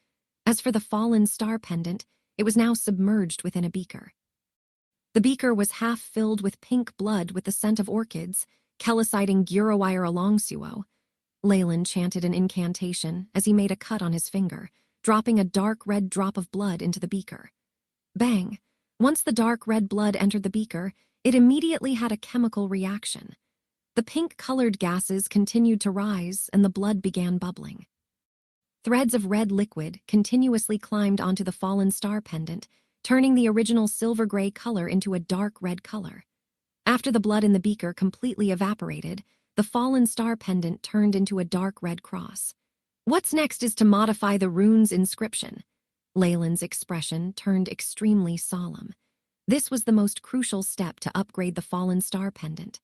As for the fallen star pendant, it was now submerged within a beaker. The beaker was half filled with pink blood with the scent of orchids, Keliciting Gurawire alongsuo. Leyland chanted an incantation as he made a cut on his finger, dropping a dark red drop of blood into the beaker. Bang! Once the dark red blood entered the beaker, it immediately had a chemical reaction. The pink-colored gases continued to rise and the blood began bubbling. Threads of red liquid continuously climbed onto the fallen star pendant, turning the original silver-gray color into a dark red color. After the blood in the beaker completely evaporated, the fallen star pendant turned into a dark red cross. What's next is to modify the rune's inscription. Leyland's expression turned extremely solemn. This was the most crucial step to upgrade the fallen star pendant.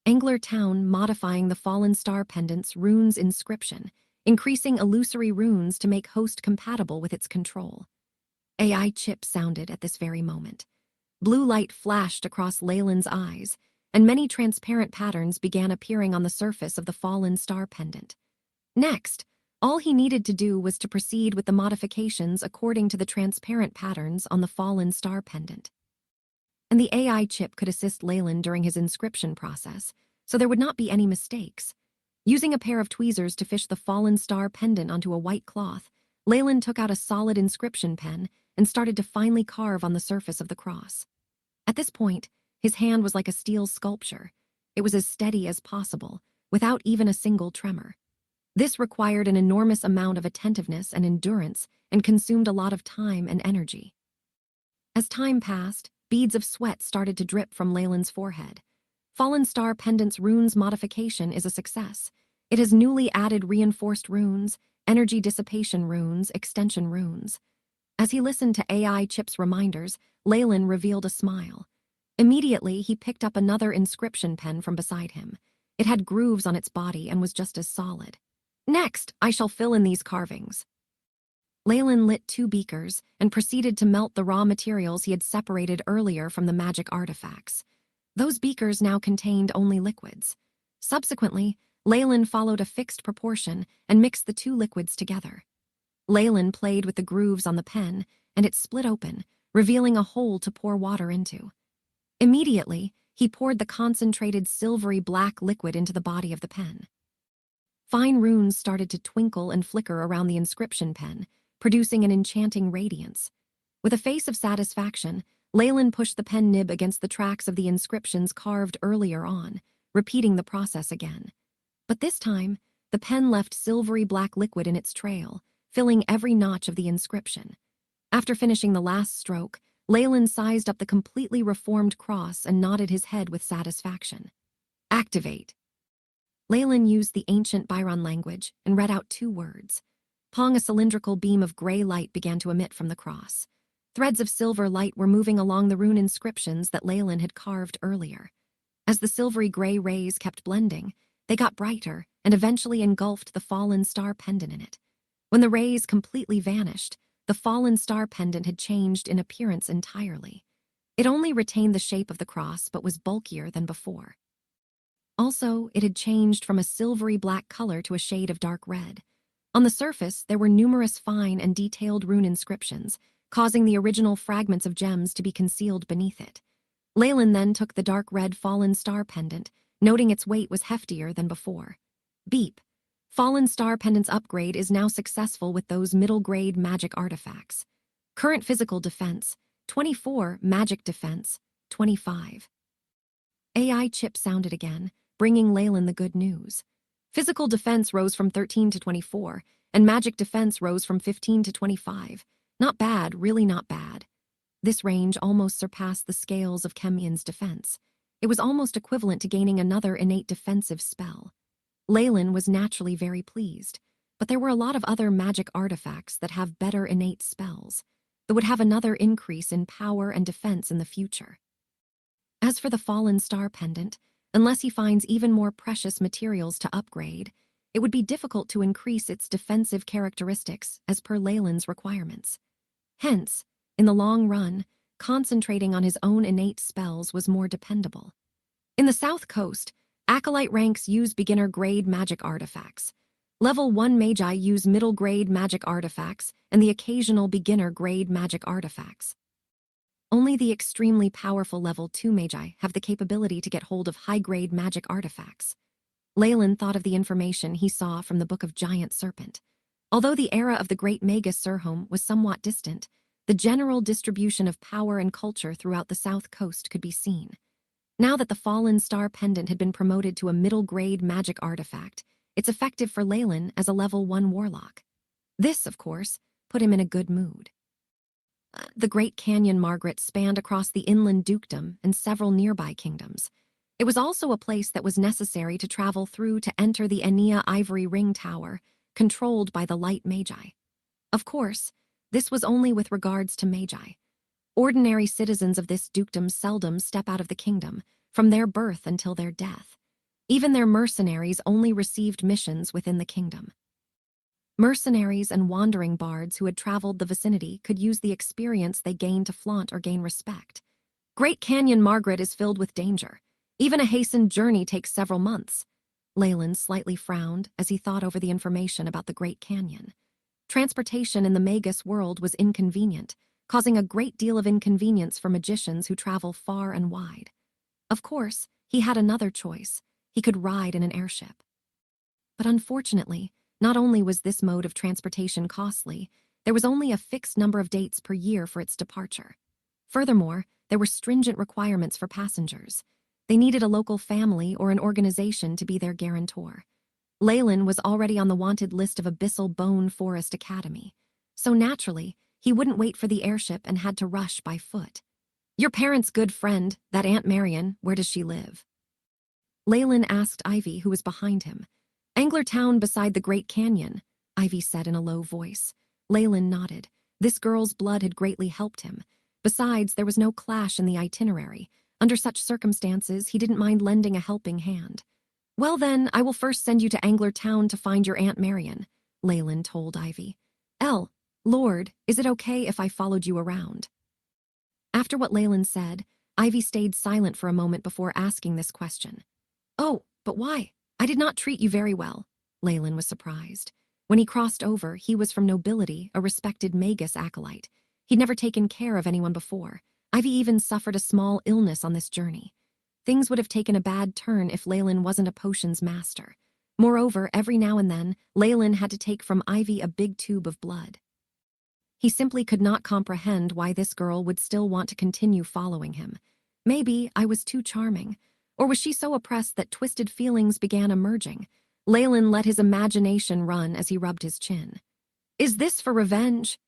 Angler Town modifying the fallen star pendant's rune's inscription, increasing illusory runes to make host compatible with its control. AI chip sounded at this very moment. Blue light flashed across Leyland's eyes, and many transparent patterns began appearing on the surface of the fallen star pendant. Next, all he needed to do was to proceed with the modifications according to the transparent patterns on the fallen star pendant. And the AI chip could assist Leyland during his inscription process, so there would not be any mistakes. Using a pair of tweezers to fish the fallen star pendant onto a white cloth, Leyland took out a solid inscription pen and started to finely carve on the surface of the cross. At this point, his hand was like a steel sculpture. It was as steady as possible, without even a single tremor. This required an enormous amount of attentiveness and endurance and consumed a lot of time and energy. As time passed, beads of sweat started to drip from Leyland's forehead. Fallen Star Pendant's runes modification is a success. It has newly added reinforced runes, energy dissipation runes, extension runes. As he listened to AI Chip's reminders, Leyland revealed a smile. Immediately, he picked up another inscription pen from beside him. It had grooves on its body and was just as solid. Next, I shall fill in these carvings. Leyland lit 2 beakers and proceeded to melt the raw materials he had separated earlier from the magic artifacts. Those beakers now contained only liquids. Subsequently, Leyland followed a fixed proportion and mixed the 2 liquids together. Leyland played with the grooves on the pen, and it split open, revealing a hole to pour water into. Immediately, he poured the concentrated silvery black liquid into the body of the pen. Fine runes started to twinkle and flicker around the inscription pen, producing an enchanting radiance. With a face of satisfaction, Leyland pushed the pen nib against the tracks of the inscriptions carved earlier on, repeating the process again. But this time, the pen left silvery black liquid in its trail, filling every notch of the inscription. After finishing the last stroke, Leyland sized up the completely reformed cross and nodded his head with satisfaction. Activate. Leyland used the ancient Byron language and read out 2 words. Pong, a cylindrical beam of gray light began to emit from the cross. Threads of silver light were moving along the rune inscriptions that Leyland had carved earlier. As the silvery gray rays kept blending, they got brighter and eventually engulfed the fallen star pendant in it. When the rays completely vanished, the fallen star pendant had changed in appearance entirely. It only retained the shape of the cross but was bulkier than before. Also, it had changed from a silvery black color to a shade of dark red. On the surface, there were numerous fine and detailed rune inscriptions, causing the original fragments of gems to be concealed beneath it. Leyland then took the dark red fallen star pendant, noting its weight was heftier than before. Beep. Fallen Star Pendant's upgrade is now successful with those middle-grade magic artifacts. Current physical defense, 24, magic defense, 25. AI Chip sounded again, bringing Leyland the good news. Physical defense rose from 13 to 24, and magic defense rose from 15 to 25. Not bad, really not bad. This range almost surpassed the scales of Kemian's defense. It was almost equivalent to gaining another innate defensive spell. Leyland was naturally very pleased, but there were a lot of other magic artifacts that have better innate spells, that would have another increase in power and defense in the future. As for the Fallen Star Pendant, unless he finds even more precious materials to upgrade, it would be difficult to increase its defensive characteristics as per Leyland's requirements. Hence, in the long run, concentrating on his own innate spells was more dependable. In the South Coast, Acolyte ranks use beginner-grade magic artifacts. Level 1 Magi use middle-grade magic artifacts and the occasional beginner-grade magic artifacts. Only the extremely powerful Level 2 Magi have the capability to get hold of high-grade magic artifacts. Leyland thought of the information he saw from the Book of Giant Serpent. Although the era of the Great Magus Surhome was somewhat distant, the general distribution of power and culture throughout the South Coast could be seen. Now that the Fallen Star Pendant had been promoted to a middle-grade magic artifact, it's effective for Leyland as a Level 1 Warlock. This, of course, put him in a good mood. The Great Canyon Margaret spanned across the inland dukedom and several nearby kingdoms. It was also a place that was necessary to travel through to enter the Enia Ivory Ring Tower, controlled by the Light Magi. Of course, this was only with regards to Magi. Ordinary citizens of this dukedom seldom step out of the kingdom, from their birth until their death. Even their mercenaries only received missions within the kingdom. Mercenaries and wandering bards who had traveled the vicinity could use the experience they gained to flaunt or gain respect. Great Canyon Margaret is filled with danger. Even a hastened journey takes several months. Leyland slightly frowned as he thought over the information about the Great Canyon. Transportation in the Magus world was inconvenient, causing a great deal of inconvenience for magicians who travel far and wide. Of course, he had another choice. He could ride in an airship. But unfortunately, not only was this mode of transportation costly, there was only a fixed number of dates per year for its departure. Furthermore, there were stringent requirements for passengers. They needed a local family or an organization to be their guarantor. Leyland was already on the wanted list of Abyssal Bone Forest Academy, so naturally, he wouldn't wait for the airship and had to rush by foot. Your parents' good friend, that Aunt Marion, where does she live? Leyland asked Ivy, who was behind him. Anglertown beside the Great Canyon, Ivy said in a low voice. Leyland nodded. This girl's blood had greatly helped him. Besides, there was no clash in the itinerary. Under such circumstances, he didn't mind lending a helping hand. Well then, I will first send you to Anglertown to find your Aunt Marion, Leyland told Ivy. Lord, is it okay if I followed you around? After what Leyland said, Ivy stayed silent for a moment before asking this question. Oh, but why? I did not treat you very well. Leyland was surprised. When he crossed over, he was from nobility, a respected Magus acolyte. He'd never taken care of anyone before. Ivy even suffered a small illness on this journey. Things would have taken a bad turn if Leyland wasn't a potions master. Moreover, every now and then, Leyland had to take from Ivy a big tube of blood. He simply could not comprehend why this girl would still want to continue following him. Maybe I was too charming. Or was she so oppressed that twisted feelings began emerging? Leyland let his imagination run as he rubbed his chin. Is this for revenge?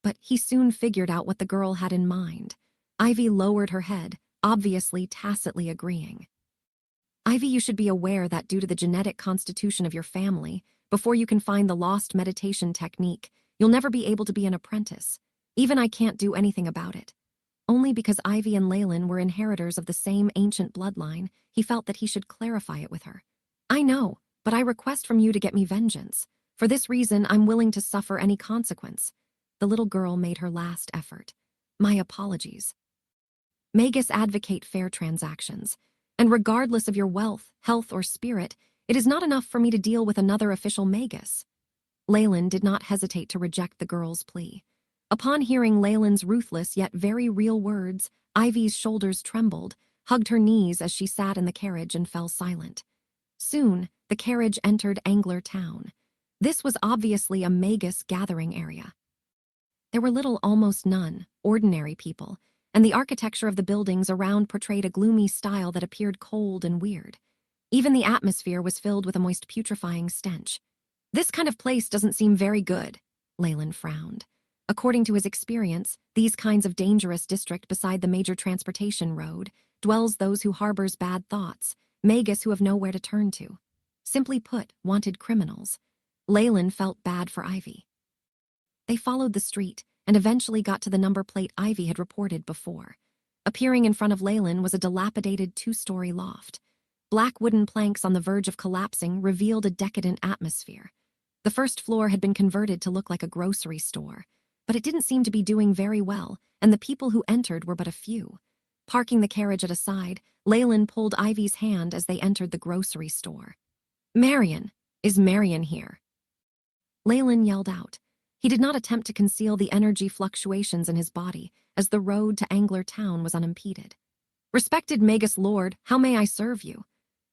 But he soon figured out what the girl had in mind. Ivy lowered her head, obviously tacitly agreeing. Ivy, you should be aware that due to the genetic constitution of your family, before you can find the lost meditation technique, you'll never be able to be an apprentice. Even I can't do anything about it. Only because Ivy and Leyland were inheritors of the same ancient bloodline, he felt that he should clarify it with her. I know, but I request from you to get me vengeance. For this reason, I'm willing to suffer any consequence. The little girl made her last effort. My apologies. Magus advocate fair transactions, and regardless of your wealth, health, or spirit, it is not enough for me to deal with another official Magus. Leyland did not hesitate to reject the girl's plea. Upon hearing Leyland's ruthless yet very real words, Ivy's shoulders trembled, hugged her knees as she sat in the carriage and fell silent. Soon, the carriage entered Anglertown. This was obviously a Magus gathering area. There were little, almost none, ordinary people, and the architecture of the buildings around portrayed a gloomy style that appeared cold and weird. Even the atmosphere was filled with a moist putrefying stench. This kind of place doesn't seem very good, Leyland frowned. According to his experience, these kinds of dangerous district beside the major transportation road dwells those who harbors bad thoughts, Magus who have nowhere to turn to. Simply put, wanted criminals. Leyland felt bad for Ivy. They followed the street and eventually got to the number plate Ivy had reported before. Appearing in front of Leyland was a dilapidated two-story loft. Black wooden planks on the verge of collapsing revealed a decadent atmosphere. The first floor had been converted to look like a grocery store, but it didn't seem to be doing very well, and the people who entered were but a few. Parking the carriage at a side, Leyland pulled Ivy's hand as they entered the grocery store. Marion! Is Marion here? Leyland yelled out. He did not attempt to conceal the energy fluctuations in his body, as the road to Anglertown was unimpeded. Respected Magus Lord, how may I serve you?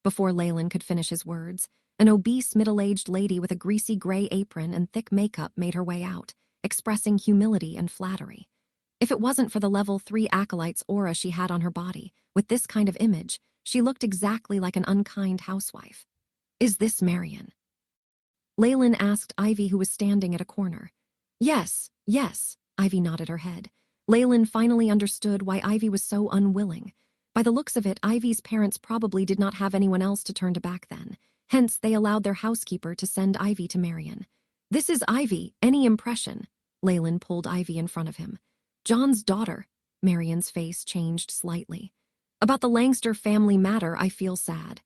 Before Leyland could finish his words, an obese middle-aged lady with a greasy gray apron and thick makeup made her way out, expressing humility and flattery. If it wasn't for the level 3 acolyte's aura she had on her body, with this kind of image, she looked exactly like an unkind housewife. Is this Marion? Leyland asked Ivy, who was standing at a corner. Yes, Ivy nodded her head. Leyland finally understood why Ivy was so unwilling. By the looks of it, Ivy's parents probably did not have anyone else to turn to back then. Hence, they allowed their housekeeper to send Ivy to Marion. This is Ivy, any impression? Leyland pulled Ivy in front of him. John's daughter. Marion's face changed slightly. About the Langster family matter, I feel sad.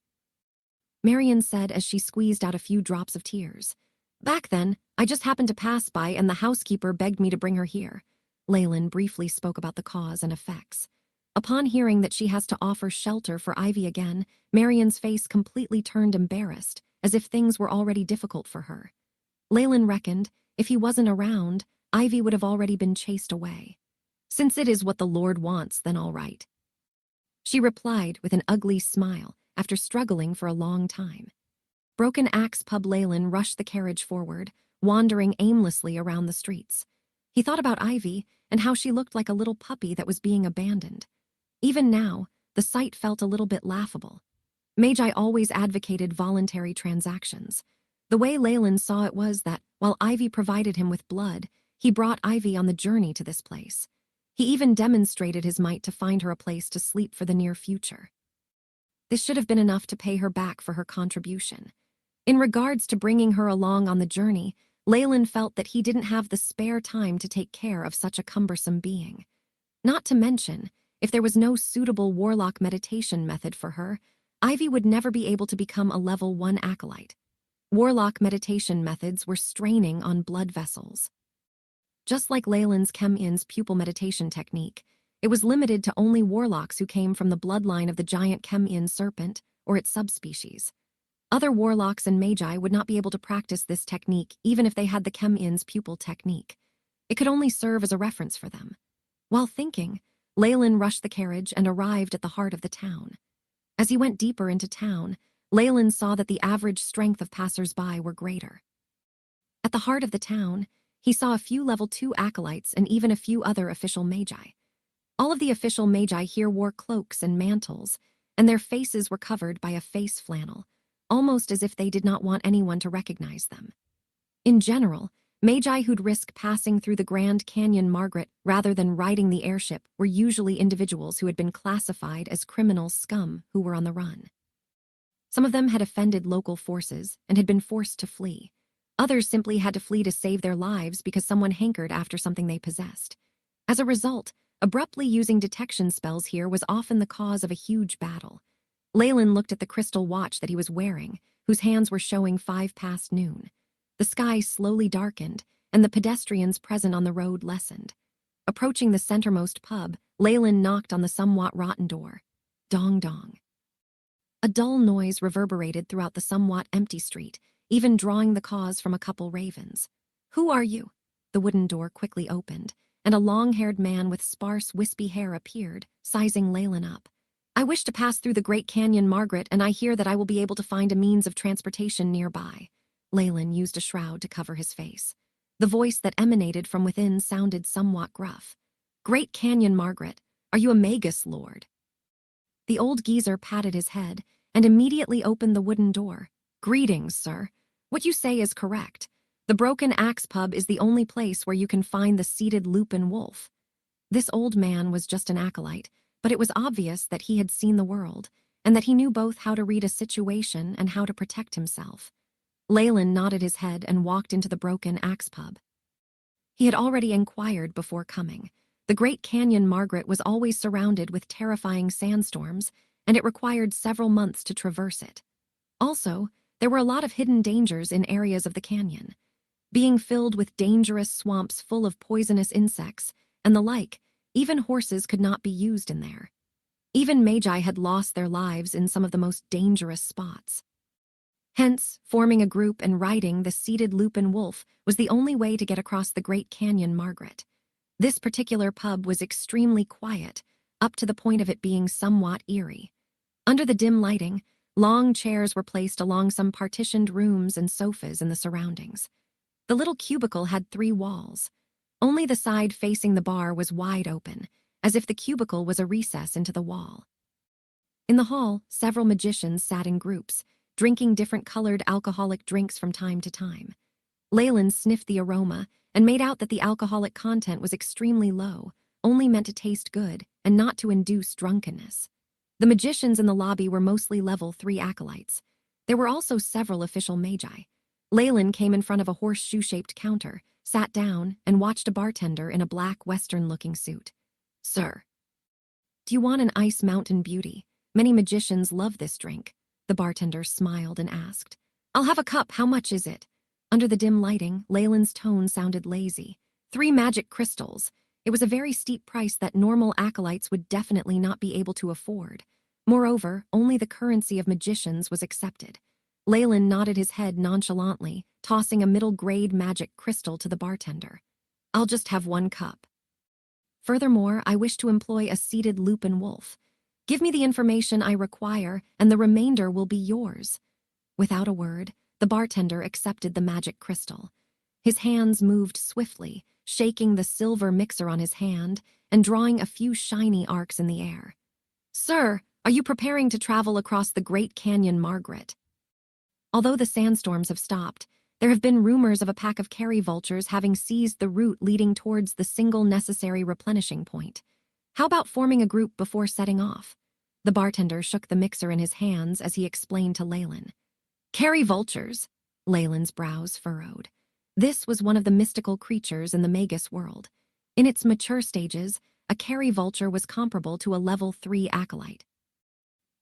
Marion said as she squeezed out a few drops of tears. Back then, I just happened to pass by and the housekeeper begged me to bring her here. Leyland briefly spoke about the cause and effects. Upon hearing that she has to offer shelter for Ivy again, Marion's face completely turned embarrassed, as if things were already difficult for her. Leyland reckoned, if he wasn't around, Ivy would have already been chased away. Since it is what the Lord wants, then all right. She replied with an ugly smile after struggling for a long time. Broken Axe Pub Leyland rushed the carriage forward, wandering aimlessly around the streets. He thought about Ivy and how she looked like a little puppy that was being abandoned. Even now, the sight felt a little bit laughable. Magi always advocated voluntary transactions. The way Leyland saw it was that, while Ivy provided him with blood, he brought Ivy on the journey to this place. He even demonstrated his might to find her a place to sleep for the near future. This should have been enough to pay her back for her contribution. In regards to bringing her along on the journey, Leyland felt that he didn't have the spare time to take care of such a cumbersome being. Not to mention, if there was no suitable Warlock meditation method for her, Ivy would never be able to become a level 1 acolyte. Warlock meditation methods were straining on blood vessels. Just like Leyland's Chem-In's pupil meditation technique, it was limited to only warlocks who came from the bloodline of the giant Chem-In serpent or its subspecies. Other warlocks and magi would not be able to practice this technique even if they had the Chem-In's pupil technique. It could only serve as a reference for them. While thinking, Leyland rushed the carriage and arrived at the heart of the town. As he went deeper into town, Leyland saw that the average strength of passers-by were greater. At the heart of the town, he saw a few level 2 acolytes and even a few other official magi. All of the official magi here wore cloaks and mantles, and their faces were covered by a face flannel, almost as if they did not want anyone to recognize them. In general, magi who'd risk passing through the Grand Canyon Margaret rather than riding the airship were usually individuals who had been classified as criminal scum who were on the run. Some of them had offended local forces and had been forced to flee. Others simply had to flee to save their lives because someone hankered after something they possessed. As a result, abruptly using detection spells here was often the cause of a huge battle. Leyland looked at the crystal watch that he was wearing, whose hands were showing 5 past noon. The sky slowly darkened, and the pedestrians present on the road lessened. Approaching the centermost pub, Leyland knocked on the somewhat rotten door. Dong dong. A dull noise reverberated throughout the somewhat empty street, even drawing the cause from a couple ravens. "Who are you?" The wooden door quickly opened, and a long-haired man with sparse, wispy hair appeared, sizing Leyland up. "I wish to pass through the Great Canyon, Margaret, and I hear that I will be able to find a means of transportation nearby." Leyland used a shroud to cover his face. The voice that emanated from within sounded somewhat gruff. "Great Canyon, Margaret, are you a Magus lord?" The old geezer patted his head and immediately opened the wooden door. "Greetings, sir. What you say is correct. The Broken Axe Pub is the only place where you can find the seated lupin wolf." This old man was just an acolyte, but it was obvious that he had seen the world, and that he knew both how to read a situation and how to protect himself. Leyland nodded his head and walked into the Broken Axe Pub. He had already inquired before coming. The Great Canyon Margaret was always surrounded with terrifying sandstorms, and it required several months to traverse it. Also, there were a lot of hidden dangers in areas of the canyon. Being filled with dangerous swamps full of poisonous insects and the like, even horses could not be used in there. Even magi had lost their lives in some of the most dangerous spots. Hence, forming a group and riding the seated lupin wolf was the only way to get across the Great Canyon Margaret. This particular pub was extremely quiet, up to the point of it being somewhat eerie. Under the dim lighting, long chairs were placed along some partitioned rooms and sofas in the surroundings. The little cubicle had 3 walls. Only the side facing the bar was wide open, as if the cubicle was a recess into the wall. In the hall, several magicians sat in groups, drinking different colored alcoholic drinks from time to time. Leyland sniffed the aroma and made out that the alcoholic content was extremely low, only meant to taste good and not to induce drunkenness. The magicians in the lobby were mostly level 3 acolytes. There were also several official magi. Leyland came in front of a horseshoe-shaped counter, sat down, and watched a bartender in a black Western-looking suit. "Sir, do you want an Ice Mountain Beauty? Many magicians love this drink." The bartender smiled and asked. "I'll have a cup. How much is it?" Under the dim lighting, Leyland's tone sounded lazy. 3 magic crystals. It was a very steep price that normal acolytes would definitely not be able to afford. Moreover, only the currency of magicians was accepted. Leyland nodded his head nonchalantly, tossing a middle-grade magic crystal to the bartender. "I'll just have 1 cup. Furthermore, I wish to employ a seated lupin wolf. Give me the information I require, and the remainder will be yours." Without a word, the bartender accepted the magic crystal. His hands moved swiftly, shaking the silver mixer on his hand and drawing a few shiny arcs in the air. "Sir, are you preparing to travel across the Great Canyon, Margaret?" Although the sandstorms have stopped, there have been rumors of a pack of carry vultures having seized the route leading towards the single necessary replenishing point. How about forming a group before setting off? The bartender shook the mixer in his hands as he explained to Leyland. Carry vultures? Leyland's brows furrowed. This was one of the mystical creatures in the Magus world. In its mature stages, a carry vulture was comparable to a level 3 acolyte.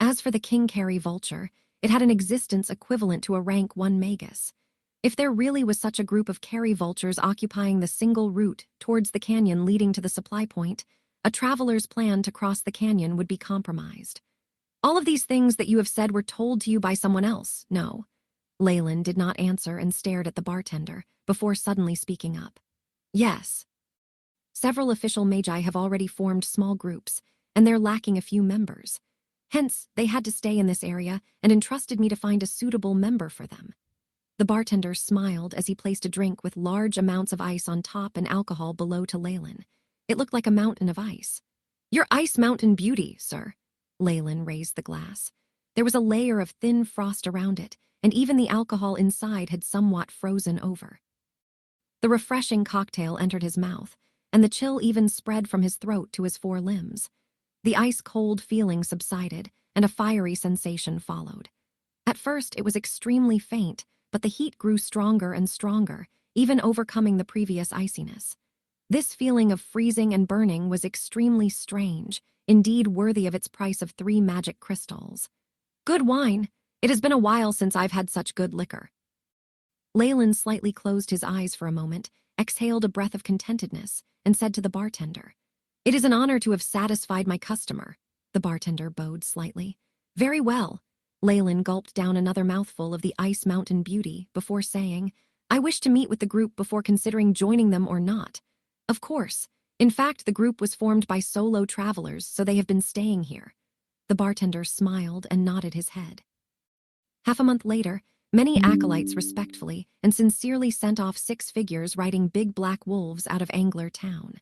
As for the king carry vulture, it had an existence equivalent to a rank 1 Magus. If there really was such a group of carry vultures occupying the single route towards the canyon leading to the supply point, a traveler's plan to cross the canyon would be compromised. All of these things that you have said were told to you by someone else, no? Leyland did not answer and stared at the bartender before suddenly speaking up. Yes. Several official magi have already formed small groups, and they're lacking a few members. Hence, they had to stay in this area and entrusted me to find a suitable member for them. The bartender smiled as he placed a drink with large amounts of ice on top and alcohol below to Leyland. It looked like a mountain of ice. Your ice mountain beauty, sir. Leyland raised the glass. There was a layer of thin frost around it, and even the alcohol inside had somewhat frozen over. The refreshing cocktail entered his mouth, and the chill even spread from his throat to his 4 limbs. The ice-cold feeling subsided, and a fiery sensation followed. At first, it was extremely faint, but the heat grew stronger and stronger, even overcoming the previous iciness. This feeling of freezing and burning was extremely strange, indeed worthy of its price of 3 magic crystals. Good wine. It has been a while since I've had such good liquor. Leyland slightly closed his eyes for a moment, exhaled a breath of contentedness, and said to the bartender, It is an honor to have satisfied my customer. The bartender bowed slightly. Very well. Leyland gulped down another mouthful of the Ice Mountain Beauty before saying, I wish to meet with the group before considering joining them or not. Of course. In fact, the group was formed by solo travelers, so they have been staying here. The bartender smiled and nodded his head. Half a month later, many acolytes respectfully and sincerely sent off 6 figures riding big black wolves out of Angler Town.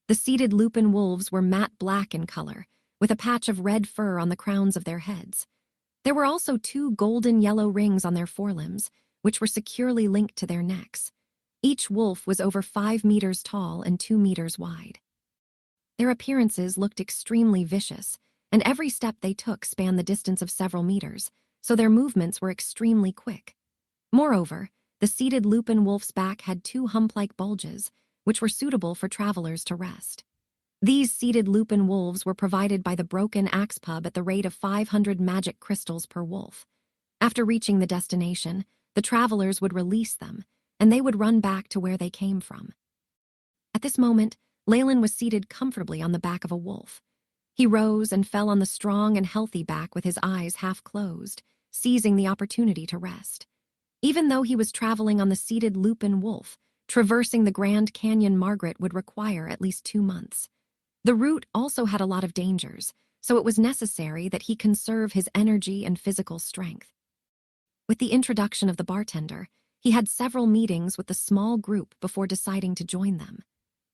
The seated lupin wolves were matte black in color, with a patch of red fur on the crowns of their heads. There were also 2 golden yellow rings on their forelimbs, which were securely linked to their necks. Each wolf was over 5 meters tall and 2 meters wide. Their appearances looked extremely vicious, and every step they took spanned the distance of several meters, so their movements were extremely quick. Moreover, the seated lupin wolf's back had 2 hump-like bulges, which were suitable for travelers to rest. These seated lupin wolves were provided by the Broken Axe Pub at the rate of 500 magic crystals per wolf. After reaching the destination, the travelers would release them, and they would run back to where they came from. At this moment, Leyland was seated comfortably on the back of a wolf. He rose and fell on the strong and healthy back with his eyes half closed, seizing the opportunity to rest. Even though he was traveling on the seated lupin wolf, traversing the Grand Canyon Margaret would require at least 2 months. The route also had a lot of dangers, so it was necessary that he conserve his energy and physical strength. With the introduction of the bartender, he had several meetings with the small group before deciding to join them.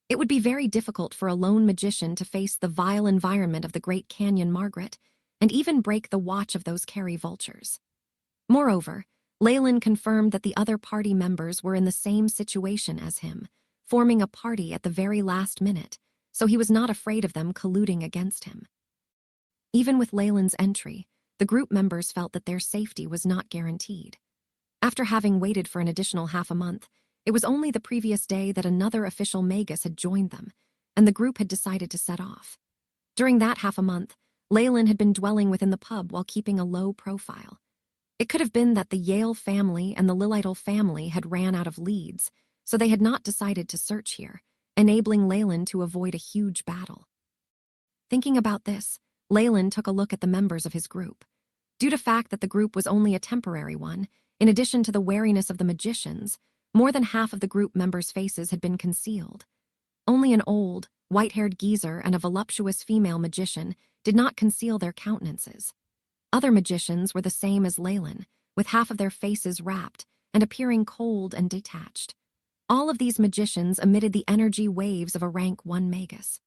It would be very difficult for a lone magician to face the vile environment of the Great Canyon Margaret, and even break the watch of those carry vultures. Moreover, Leyland confirmed that the other party members were in the same situation as him, forming a party at the very last minute, so he was not afraid of them colluding against him. Even with Leyland's entry, the group members felt that their safety was not guaranteed. After having waited for an additional half a month, it was only the previous day that another official Magus had joined them, and the group had decided to set off. During that half a month, Leyland had been dwelling within the pub while keeping a low profile. It could have been that the Yale family and the Lilidal family had ran out of leads, so they had not decided to search here, enabling Leyland to avoid a huge battle. Thinking about this, Leyland took a look at the members of his group. Due to the fact that the group was only a temporary one, in addition to the wariness of the magicians, more than half of the group members' faces had been concealed. Only an old, white-haired geezer and a voluptuous female magician did not conceal their countenances. Other magicians were the same as Leyland, with half of their faces wrapped and appearing cold and detached. All of these magicians emitted the energy waves of a rank 1 Magus.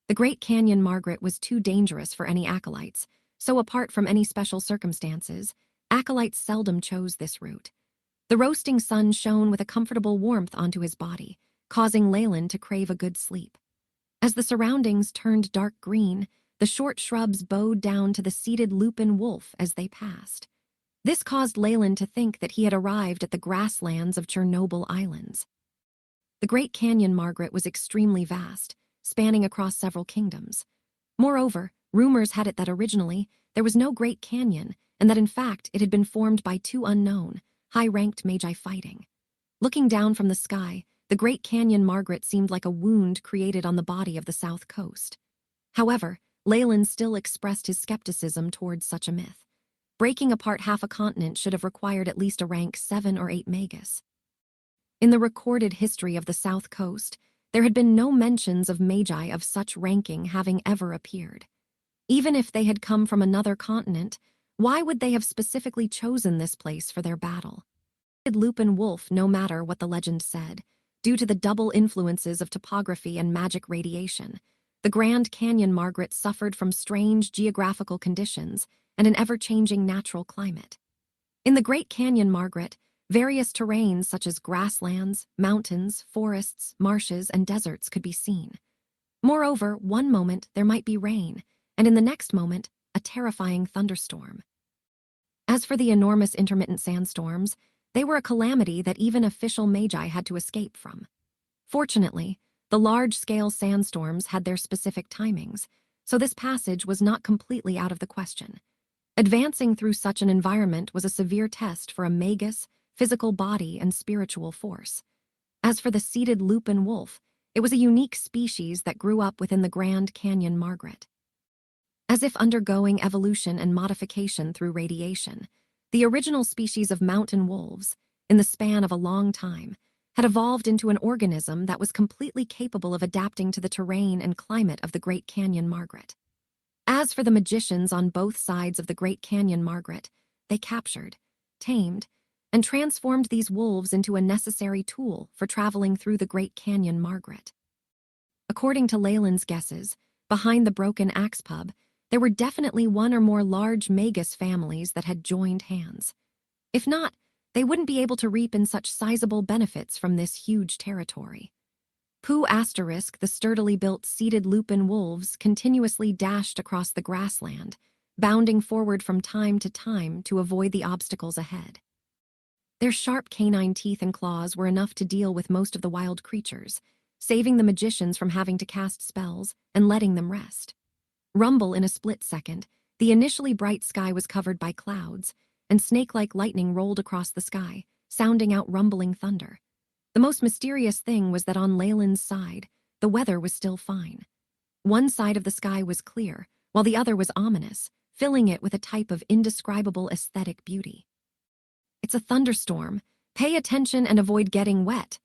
The Great Canyon Margaret was too dangerous for any acolytes, so apart from any special circumstances, acolytes seldom chose this route. The roasting sun shone with a comfortable warmth onto his body, causing Leyland to crave a good sleep. As the surroundings turned dark green, the short shrubs bowed down to the seated lupin wolf as they passed. This caused Leyland to think that he had arrived at the grasslands of Chernobyl Islands. The Great Canyon Margaret was extremely vast, spanning across several kingdoms. Moreover, rumors had it that originally there was no Great Canyon, and that in fact it had been formed by two unknown, high-ranked magi fighting. Looking down from the sky, the Great Canyon Margaret seemed like a wound created on the body of the south coast. However, Leyland still expressed his skepticism towards such a myth. Breaking apart half a continent should have required at least a rank 7 or 8 Magus. In the recorded history of the south coast, there had been no mentions of magi of such ranking having ever appeared. Even if they had come from another continent, why would they have specifically chosen this place for their battle? Lupin wolf, no matter what the legend said, due to the double influences of topography and magic radiation, the Grand Canyon Margaret suffered from strange geographical conditions and an ever-changing natural climate. In the Great Canyon Margaret, various terrains such as grasslands, mountains, forests, marshes, and deserts could be seen. Moreover, one moment there might be rain, and in the next moment, a terrifying thunderstorm. As for the enormous intermittent sandstorms, they were a calamity that even official magi had to escape from. Fortunately, the large-scale sandstorms had their specific timings, so this passage was not completely out of the question. Advancing through such an environment was a severe test for a magus, physical body, and spiritual force. As for the seated lupin wolf, it was a unique species that grew up within the Grand Canyon Margaret. As if undergoing evolution and modification through radiation, the original species of mountain wolves, in the span of a long time, had evolved into an organism that was completely capable of adapting to the terrain and climate of the Great Canyon Margaret. As for the magicians on both sides of the Great Canyon Margaret, they captured, tamed, and transformed these wolves into a necessary tool for traveling through the Great Canyon Margaret. According to Leyland's guesses, behind the broken axe pub, there were definitely one or more large magus families that had joined hands. If not, they wouldn't be able to reap in such sizable benefits from this huge territory. Pooh**, the sturdily built seated lupin wolves continuously dashed across the grassland, bounding forward from time to time to avoid the obstacles ahead. Their sharp canine teeth and claws were enough to deal with most of the wild creatures, saving the magicians from having to cast spells and letting them rest. Rumble in a split second, the initially bright sky was covered by clouds, and snake-like lightning rolled across the sky, sounding out rumbling thunder. The most mysterious thing was that on Leyland's side, the weather was still fine. One side of the sky was clear, while the other was ominous, filling it with a type of indescribable aesthetic beauty. "It's a thunderstorm. Pay attention and avoid getting wet,"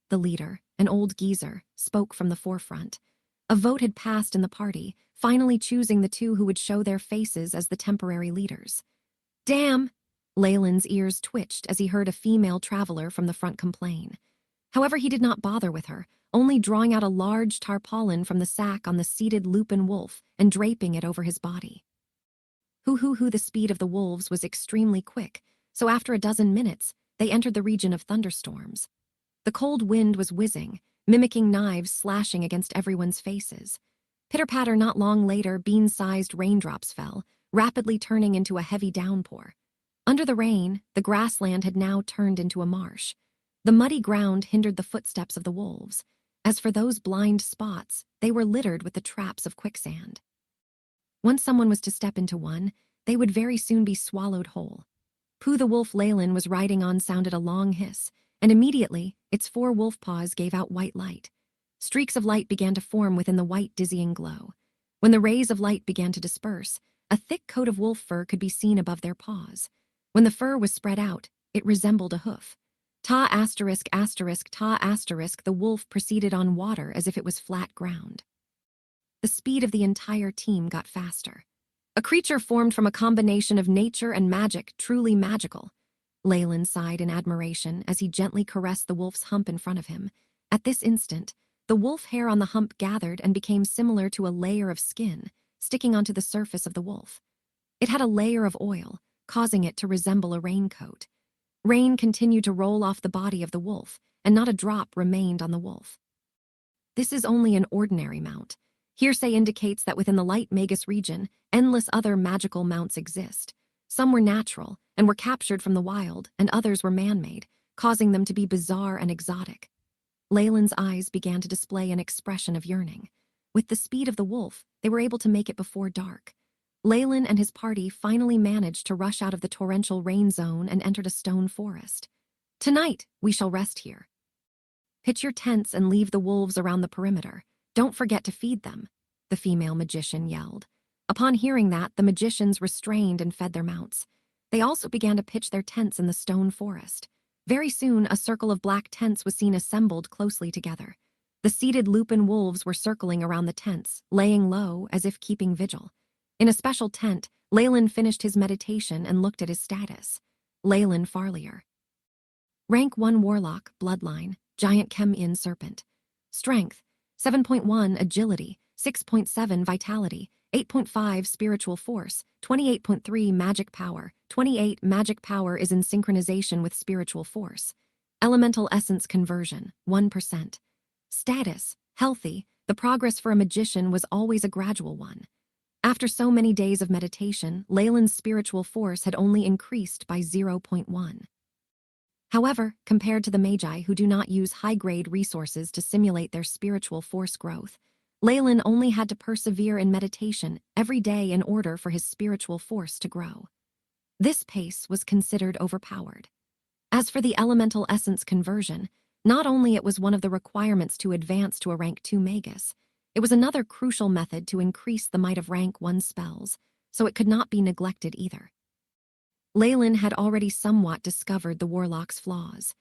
the leader, an old geezer, spoke from the forefront. A vote had passed in the party, finally choosing the two who would show their faces as the temporary leaders. "Damn!" Leyland's ears twitched as he heard a female traveler from the front complain. However, he did not bother with her, only drawing out a large tarpaulin from the sack on the seated lupin wolf and draping it over his body. The speed of the wolves was extremely quick, so after a dozen minutes, they entered the region of thunderstorms. The cold wind was whizzing, mimicking knives slashing against everyone's faces. Pitter-patter, not long later, bean-sized raindrops fell, rapidly turning into a heavy downpour. Under the rain, the grassland had now turned into a marsh. The muddy ground hindered the footsteps of the wolves. As for those blind spots, they were littered with the traps of quicksand. Once someone was to step into one, they would very soon be swallowed whole. Pooh the wolf Leyland was riding on sounded a long hiss, and immediately, its 4 wolf paws gave out white light. Streaks of light began to form within the white, dizzying glow. When the rays of light began to disperse, a thick coat of wolf fur could be seen above their paws. When the fur was spread out, it resembled a hoof. Ta**, the wolf proceeded on water as if it was flat ground. The speed of the entire team got faster. A creature formed from a combination of nature and magic, truly magical. Leyland sighed in admiration as he gently caressed the wolf's hump in front of him. At this instant, the wolf hair on the hump gathered and became similar to a layer of skin sticking onto the surface of the wolf. It had a layer of oil, causing it to resemble a raincoat. Rain continued to roll off the body of the wolf, and not a drop remained on the wolf. This is only an ordinary mount. Hearsay indicates that within the Light Magus region, endless other magical mounts exist. Some were natural and were captured from the wild, and others were man-made, causing them to be bizarre and exotic. Leyland's eyes began to display an expression of yearning. With the speed of the wolf, they were able to make it before dark. Leyland and his party finally managed to rush out of the torrential rain zone and entered a stone forest. "Tonight, we shall rest here. Pitch your tents and leave the wolves around the perimeter. Don't forget to feed them," the female magician yelled. Upon hearing that, the magicians restrained and fed their mounts. They also began to pitch their tents in the stone forest. Very soon, a circle of black tents was seen assembled closely together. The seated lupin wolves were circling around the tents, laying low as if keeping vigil. In a special tent, Leyland finished his meditation and looked at his status. Leyland Farlier. Rank 1 Warlock, Bloodline, Giant Chem-In Serpent. Strength, 7.1 Agility, 6.7 Vitality, 8.5 Spiritual Force, 28.3 Magic Power. 28 Magic Power is in synchronization with Spiritual Force. Elemental Essence Conversion, 1%. Status, healthy. The progress for a magician was always a gradual one. After so many days of meditation, Leyland's spiritual force had only increased by 0.1. However, compared to the Magi who do not use high-grade resources to simulate their spiritual force growth, Leyland only had to persevere in meditation every day in order for his spiritual force to grow. This pace was considered overpowered. As for the elemental essence conversion, not only it was one of the requirements to advance to a rank 2 Magus, it was another crucial method to increase the might of rank 1 spells, so it could not be neglected either. Leyland had already somewhat discovered the Warlock's flaws.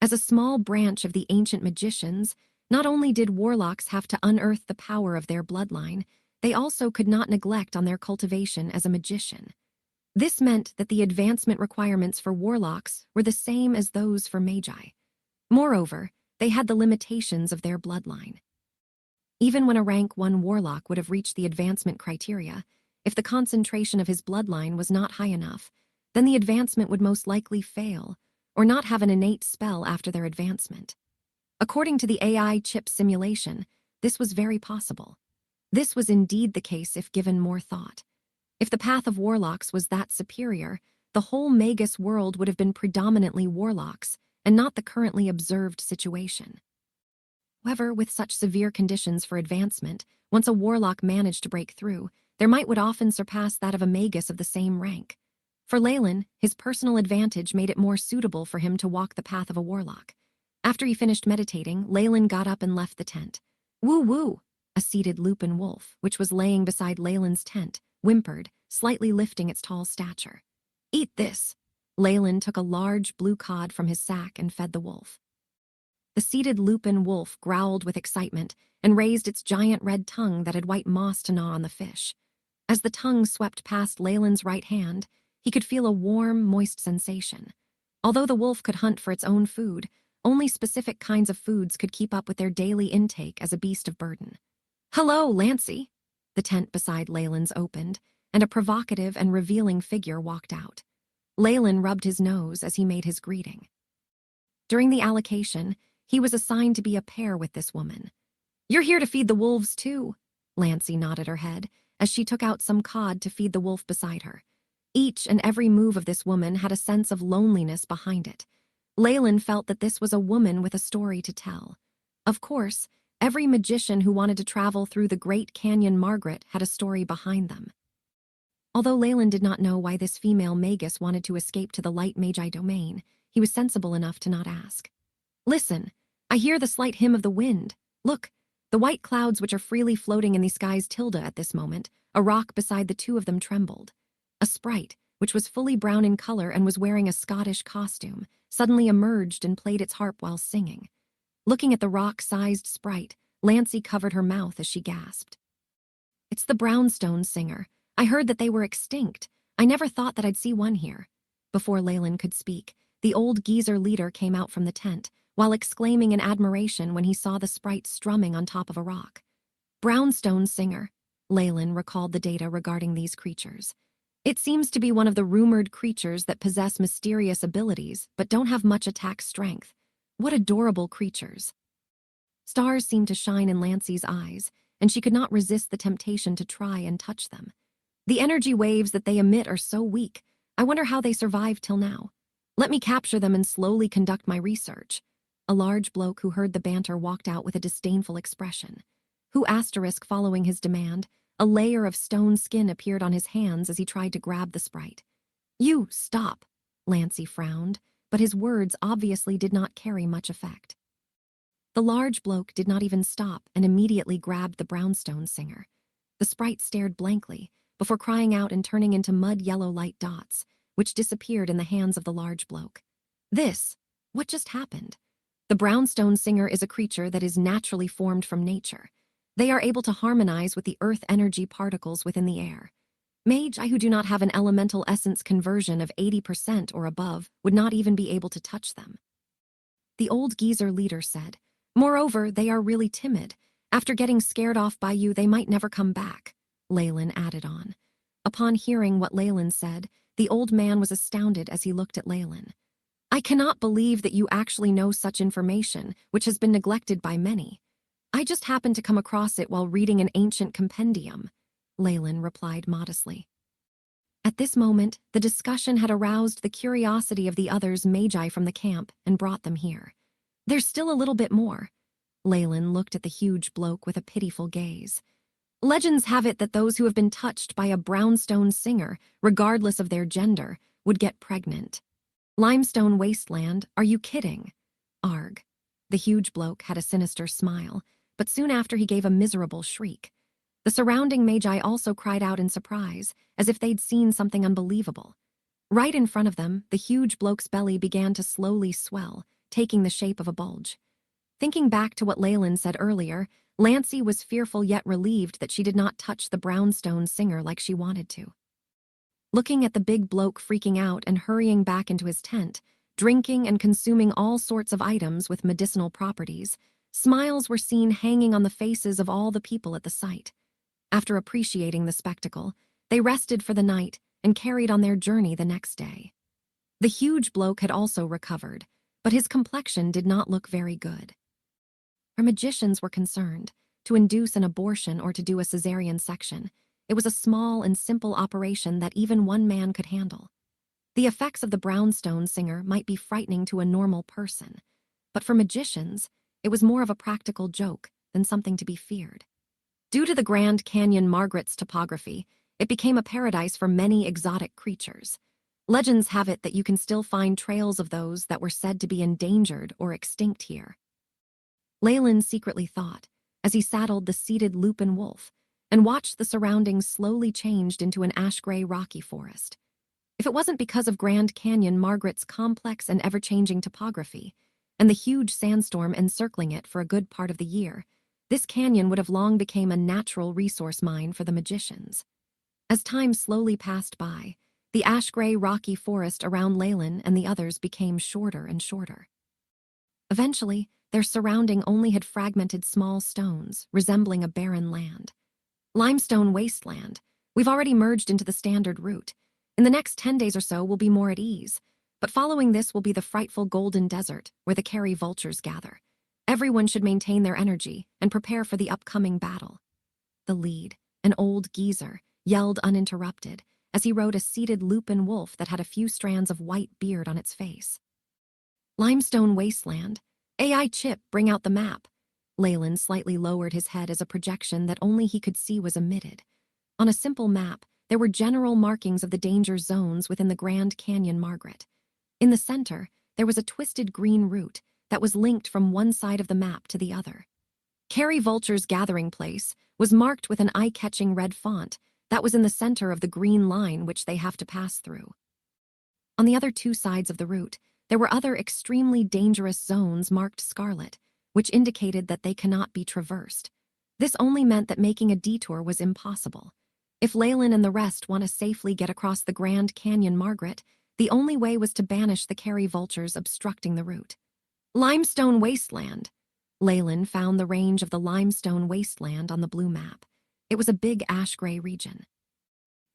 As a small branch of the ancient magicians, not only did Warlocks have to unearth the power of their bloodline, they also could not neglect on their cultivation as a magician. This meant that the advancement requirements for Warlocks were the same as those for Magi. Moreover, they had the limitations of their bloodline. Even when a rank 1 Warlock would have reached the advancement criteria, if the concentration of his bloodline was not high enough, then the advancement would most likely fail, or not have an innate spell after their advancement. According to the AI chip simulation, this was very possible. This was indeed the case if given more thought. If the path of Warlocks was that superior, the whole Magus world would have been predominantly Warlocks, and not the currently observed situation. However, with such severe conditions for advancement, once a Warlock managed to break through, their might would often surpass that of a Magus of the same rank. For Leyland, his personal advantage made it more suitable for him to walk the path of a Warlock. After he finished meditating, Leyland got up and left the tent. "Woo-woo!" A seated lupin wolf, which was laying beside Leyland's tent, whimpered, slightly lifting its tall stature. "Eat this." Leyland took a large blue cod from his sack and fed the wolf. The seated lupin wolf growled with excitement and raised its giant red tongue that had white moss to gnaw on the fish. As the tongue swept past Leyland's right hand, he could feel a warm, moist sensation. Although the wolf could hunt for its own food, only specific kinds of foods could keep up with their daily intake as a beast of burden. "Hello, Lancy!" The tent beside Leyland's opened, and a provocative and revealing figure walked out. Leyland rubbed his nose as he made his greeting. During the allocation, he was assigned to be a pair with this woman. "You're here to feed the wolves, too." Lancy nodded her head as she took out some cod to feed the wolf beside her. Each and every move of this woman had a sense of loneliness behind it. Leyland felt that this was a woman with a story to tell. Of course, every magician who wanted to travel through the Great Canyon Margaret had a story behind them. Although Leyland did not know why this female Magus wanted to escape to the Light Magi domain, he was sensible enough to not ask. "Listen, I hear the slight hymn of the wind. Look, the white clouds which are freely floating in the sky's tilde at this moment." A rock beside the two of them trembled. A sprite, which was fully brown in color and was wearing a Scottish costume, suddenly emerged and played its harp while singing. Looking at the rock-sized sprite, Lancy covered her mouth as she gasped. "It's the brownstone singer. I heard that they were extinct. I never thought that I'd see one here." Before Leyland could speak, the old geezer leader came out from the tent, while exclaiming in admiration when he saw the sprite strumming on top of a rock. Brownstone singer. Leyland recalled the data regarding these creatures. It seems to be one of the rumored creatures that possess mysterious abilities but don't have much attack strength. What adorable creatures. Stars seemed to shine in Lancey's eyes, and she could not resist the temptation to try and touch them. The energy waves that they emit are so weak. I wonder how they survived till now. Let me capture them and slowly conduct my research. A large bloke who heard the banter walked out with a disdainful expression. Who asterisk following his demand, a layer of stone skin appeared on his hands as he tried to grab the sprite. You, stop, Lancey frowned, but his words obviously did not carry much effect. The large bloke did not even stop and immediately grabbed the brownstone singer. The sprite stared blankly, before crying out and turning into mud-yellow light dots, which disappeared in the hands of the large bloke. What just happened? The brownstone singer is a creature that is naturally formed from nature. They are able to harmonize with the earth energy particles within the air. Magi who do not have an elemental essence conversion of 80% or above would not even be able to touch them. The old geezer leader said, moreover, they are really timid. After getting scared off by you, they might never come back, Leyland added on. Upon hearing what Leyland said, the old man was astounded as he looked at Leyland. I cannot believe that you actually know such information, which has been neglected by many. I just happened to come across it while reading an ancient compendium, Leyland replied modestly. At this moment, the discussion had aroused the curiosity of the others magi from the camp and brought them here. There's still a little bit more. Leyland looked at the huge bloke with a pitiful gaze. Legends have it that those who have been touched by a brownstone singer, regardless of their gender, would get pregnant. Limestone wasteland, are you kidding? Arg. The huge bloke had a sinister smile, but soon after he gave a miserable shriek. The surrounding magi also cried out in surprise, as if they'd seen something unbelievable. Right in front of them, the huge bloke's belly began to slowly swell, taking the shape of a bulge. Thinking back to what Leyland said earlier, Lancey was fearful yet relieved that she did not touch the brownstone singer like she wanted to. Looking at the big bloke freaking out and hurrying back into his tent, drinking and consuming all sorts of items with medicinal properties, smiles were seen hanging on the faces of all the people at the site. After appreciating the spectacle, they rested for the night and carried on their journey the next day. The huge bloke had also recovered, but his complexion did not look very good. Our magicians were concerned to induce an abortion or to do a cesarean section. It was a small and simple operation that even one man could handle. The effects of the brownstone singer might be frightening to a normal person, but for magicians, it was more of a practical joke than something to be feared. Due to the Grand Canyon Margaret's topography, it became a paradise for many exotic creatures. Legends have it that you can still find trails of those that were said to be endangered or extinct here. Leyland secretly thought, as he saddled the seated lupin wolf and watched the surroundings slowly changed into an ash-gray rocky forest. If it wasn't because of Grand Canyon Margaret's complex and ever-changing topography, and the huge sandstorm encircling it for a good part of the year, this canyon would have long become a natural resource mine for the magicians. As time slowly passed by, the ash-gray rocky forest around Leyland and the others became shorter and shorter. Eventually, their surrounding only had fragmented small stones, resembling a barren land. Limestone wasteland. We've already merged into the standard route. In the next 10 days or so, we'll be more at ease. But following this will be the frightful golden desert, where the Carry vultures gather. Everyone should maintain their energy and prepare for the upcoming battle. The lead, an old geezer, yelled uninterrupted as he rode a seated lupin wolf that had a few strands of white beard on its face. Limestone wasteland. AI Chip, bring out the map. Leyland slightly lowered his head as a projection that only he could see was emitted. On a simple map, there were general markings of the danger zones within the Grand Canyon Margaret. In the center, there was a twisted green route that was linked from one side of the map to the other. Carry Vulture's gathering place was marked with an eye-catching red font that was in the center of the green line which they have to pass through. On the other two sides of the route, there were other extremely dangerous zones marked scarlet, which indicated that they cannot be traversed. This only meant that making a detour was impossible. If Leyland and the rest want to safely get across the Grand Canyon Margaret, the only way was to banish the Carry vultures obstructing the route. Limestone wasteland. Leyland found the range of the limestone wasteland on the blue map. It was a big ash-gray region.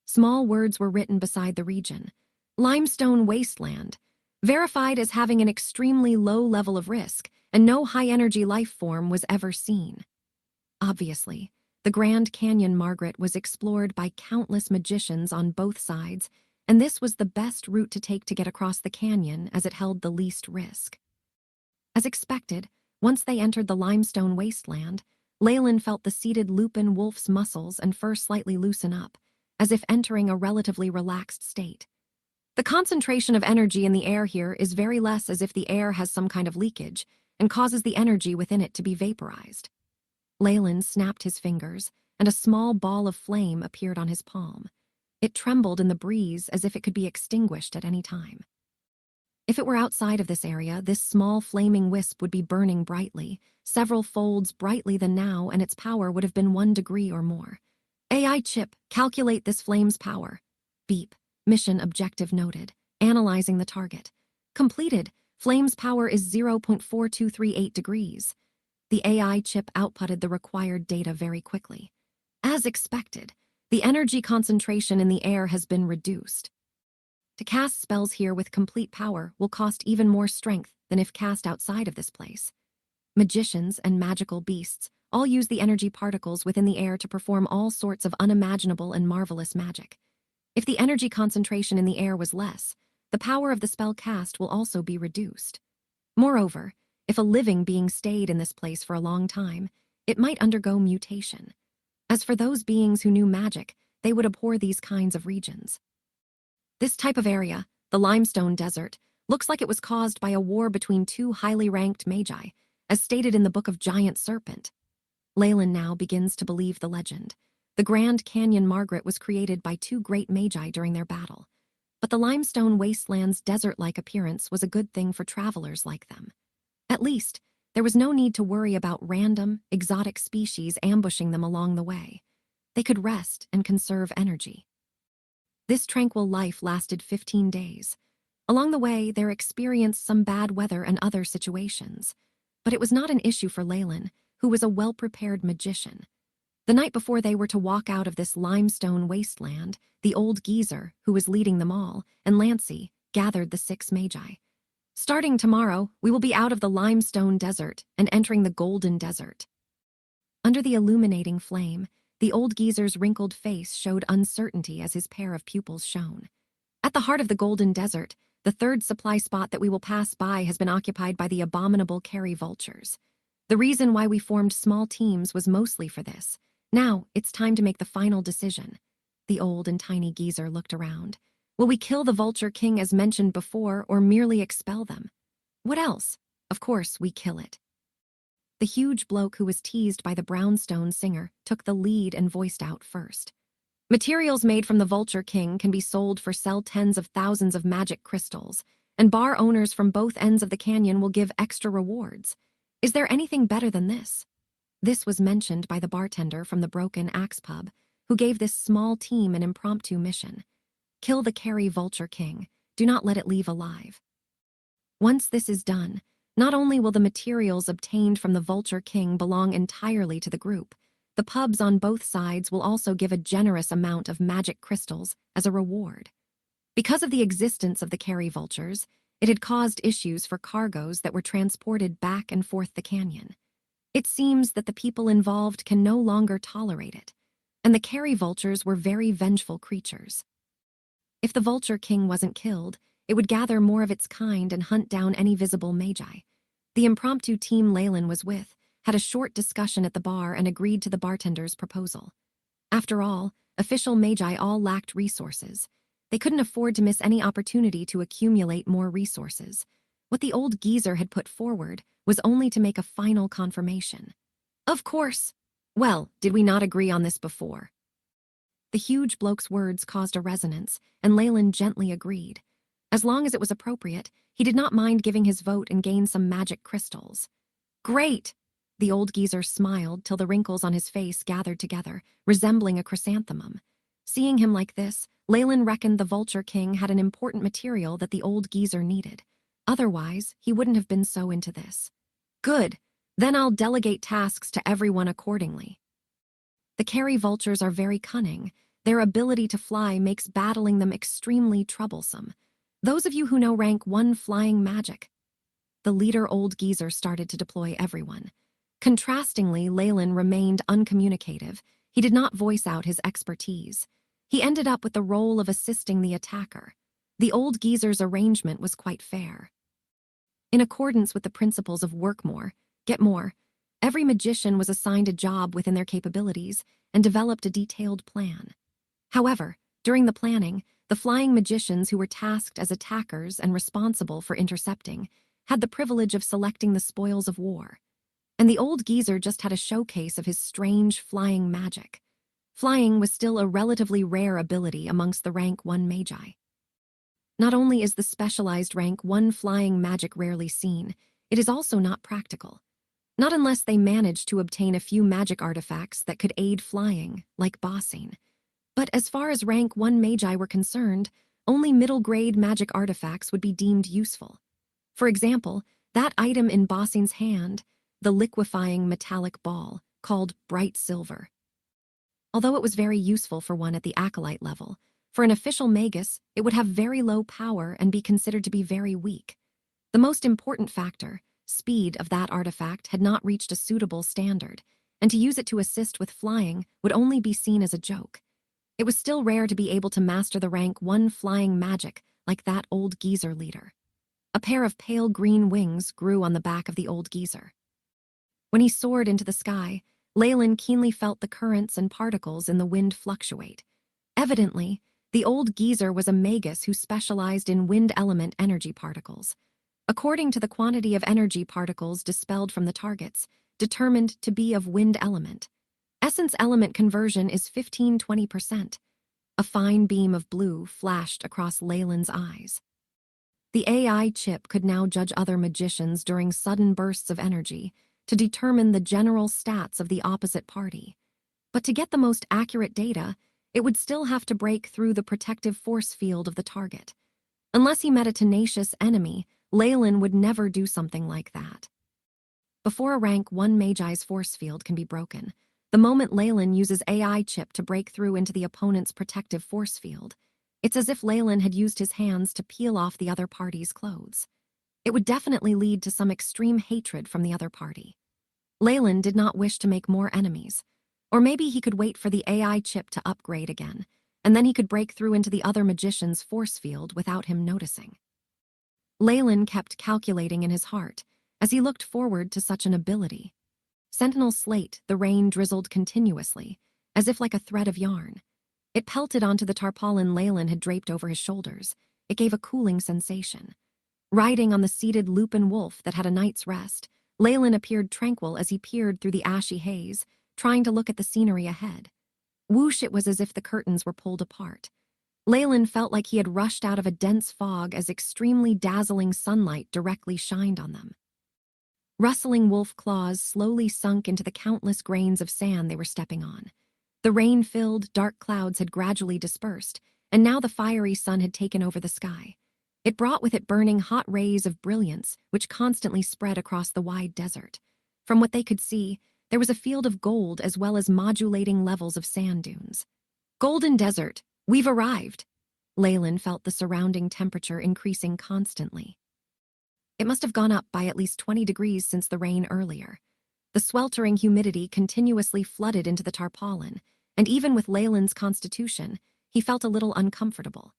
Small words were written beside the region. Limestone wasteland, verified as having an extremely low level of risk, and no high-energy life form was ever seen. Obviously, the Grand Canyon Margaret was explored by countless magicians on both sides, and this was the best route to take to get across the canyon as it held the least risk. As expected, once they entered the limestone wasteland, Leyland felt the seated lupin wolf's muscles and fur slightly loosen up, as if entering a relatively relaxed state. The concentration of energy in the air here is very less, as if the air has some kind of leakage and causes the energy within it to be vaporized. Leyland snapped his fingers, and a small ball of flame appeared on his palm. It trembled in the breeze as if it could be extinguished at any time. If it were outside of this area, this small flaming wisp would be burning brightly, several folds brightly than now, and its power would have been 1 degree or more. AI chip, calculate this flame's power. Beep. Mission objective noted. Analyzing the target. Completed. Flame's power is 0.4238 degrees. The AI chip outputted the required data very quickly. As expected, the energy concentration in the air has been reduced. To cast spells here with complete power will cost even more strength than if cast outside of this place. Magicians and magical beasts all use the energy particles within the air to perform all sorts of unimaginable and marvelous magic. If the energy concentration in the air was less, the power of the spell cast will also be reduced. Moreover, if a living being stayed in this place for a long time, it might undergo mutation. As for those beings who knew magic, they would abhor these kinds of regions. This type of area, the limestone desert, looks like it was caused by a war between two highly ranked magi, as stated in the Book of Giant Serpent. Leyland now begins to believe the legend. The Grand Canyon Margaret was created by two great magi during their battle. But the limestone wasteland's desert-like appearance was a good thing for travelers like them. At least, there was no need to worry about random, exotic species ambushing them along the way. They could rest and conserve energy. This tranquil life lasted 15 days. Along the way, they experienced some bad weather and other situations. But it was not an issue for Leyland, who was a well-prepared magician. The night before they were to walk out of this limestone wasteland, the old geezer, who was leading them all, and Lancey, gathered the 6 magi. Starting tomorrow, we will be out of the limestone desert and entering the golden desert. Under the illuminating flame, the old geezer's wrinkled face showed uncertainty as his pair of pupils shone. At the heart of the golden desert, the 3rd supply spot that we will pass by has been occupied by the abominable Carry vultures. The reason why we formed small teams was mostly for this. Now, it's time to make the final decision. The old and tiny geezer looked around. Will we kill the Vulture King as mentioned before, or merely expel them? What else? Of course, we kill it. The huge bloke who was teased by the brownstone singer took the lead and voiced out first. Materials made from the Vulture King can be sold for sell tens of thousands of magic crystals, and bar owners from both ends of the canyon will give extra rewards. Is there anything better than this? This was mentioned by the bartender from the Broken Axe Pub, who gave this small team an impromptu mission. Kill the Carry Vulture King. Do not let it leave alive. Once this is done, not only will the materials obtained from the Vulture King belong entirely to the group, the pubs on both sides will also give a generous amount of magic crystals as a reward. Because of the existence of the Carry vultures, it had caused issues for cargoes that were transported back and forth the canyon. It seems that the people involved can no longer tolerate it, and the Carry vultures were very vengeful creatures. If the Vulture King wasn't killed, it would gather more of its kind and hunt down any visible magi. The impromptu team Leyland was with had a short discussion at the bar and agreed to the bartender's proposal. After all, official magi all lacked resources. They couldn't afford to miss any opportunity to accumulate more resources. What the old geezer had put forward was only to make a final confirmation. Of course. Well, did we not agree on this before? The huge bloke's words caused a resonance, and Leyland gently agreed. As long as it was appropriate, he did not mind giving his vote and gain some magic crystals. Great! The old geezer smiled till the wrinkles on his face gathered together, resembling a chrysanthemum. Seeing him like this, Leyland reckoned the Vulture King had an important material that the old geezer needed. Otherwise, he wouldn't have been so into this. Good. Then I'll delegate tasks to everyone accordingly. The Carry vultures are very cunning. Their ability to fly makes battling them extremely troublesome. Those of you who know rank 1 flying magic. The leader old geezer started to deploy everyone. Contrastingly, Leyland remained uncommunicative. He did not voice out his expertise. He ended up with the role of assisting the attacker. The old geezer's arrangement was quite fair. In accordance with the principles of work more, get more, every magician was assigned a job within their capabilities and developed a detailed plan. However, during the planning, the flying magicians who were tasked as attackers and responsible for intercepting had the privilege of selecting the spoils of war. And the old geezer just had a showcase of his strange flying magic. Flying was still a relatively rare ability amongst the rank 1 magi. Not only is the specialized rank 1 flying magic rarely seen, it is also not practical. Not unless they manage to obtain a few magic artifacts that could aid flying, like bossing. But as far as rank 1 magi were concerned, only middle-grade magic artifacts would be deemed useful. For example, that item in Bossing's hand, the liquefying metallic ball, called bright silver. Although it was very useful for one at the acolyte level, for an official magus, it would have very low power and be considered to be very weak. The most important factor, speed of that artifact, had not reached a suitable standard, and to use it to assist with flying would only be seen as a joke. It was still rare to be able to master the rank 1 flying magic like that old geezer leader. A pair of pale green wings grew on the back of the old geezer. When he soared into the sky, Leyland keenly felt the currents and particles in the wind fluctuate. Evidently, the old geezer was a magus who specialized in wind element energy particles. According to the quantity of energy particles dispelled from the targets, determined to be of wind element. Essence element conversion is 15–20%. A fine beam of blue flashed across Leyland's eyes. The AI chip could now judge other magicians during sudden bursts of energy to determine the general stats of the opposite party. But to get the most accurate data, it would still have to break through the protective force field of the target. Unless he met a tenacious enemy, Leyland would never do something like that. Before a rank 1 magi's force field can be broken, the moment Leyland uses AI chip to break through into the opponent's protective force field, it's as if Leyland had used his hands to peel off the other party's clothes. It would definitely lead to some extreme hatred from the other party. Leyland did not wish to make more enemies. Or maybe he could wait for the AI chip to upgrade again, and then he could break through into the other magician's force field without him noticing. Leyland kept calculating in his heart as he looked forward to such an ability. Sentinel slate, the rain drizzled continuously, as if like a thread of yarn. It pelted onto the tarpaulin Leyland had draped over his shoulders. It gave a cooling sensation. Riding on the seated lupin wolf that had a night's rest, Leyland appeared tranquil as he peered through the ashy haze, trying to look at the scenery ahead. Whoosh, it was as if the curtains were pulled apart. Leyland felt like he had rushed out of a dense fog as extremely dazzling sunlight directly shined on them. Rustling wolf claws slowly sunk into the countless grains of sand they were stepping on. The rain-filled, dark clouds had gradually dispersed, and now the fiery sun had taken over the sky. It brought with it burning hot rays of brilliance which constantly spread across the wide desert. From what they could see, there was a field of gold as well as modulating levels of sand dunes. Golden desert, we've arrived. Leyland felt the surrounding temperature increasing constantly. It must have gone up by at least 20 degrees since the rain earlier. The sweltering humidity continuously flooded into the tarpaulin, and even with Leyland's constitution, he felt a little uncomfortable.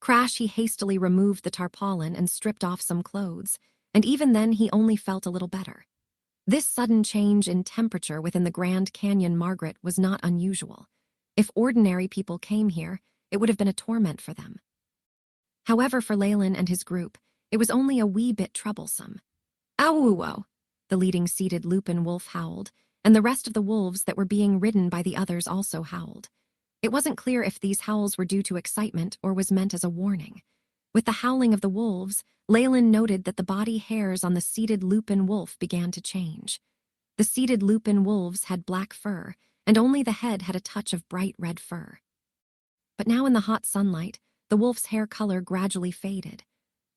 Crash, he hastily removed the tarpaulin and stripped off some clothes, and even then he only felt a little better. This sudden change in temperature within the Grand Canyon Margaret was not unusual. If ordinary people came here, it would have been a torment for them. However, for Leyland and his group, it was only a wee bit troublesome. Ow-woo-wo, the leading seated lupin wolf howled, and the rest of the wolves that were being ridden by the others also howled. It wasn't clear if these howls were due to excitement or was meant as a warning. With the howling of the wolves, Leyland noted that the body hairs on the seated lupin wolf began to change. The seated lupin wolves had black fur, and only the head had a touch of bright red fur. But now in the hot sunlight, the wolf's hair color gradually faded.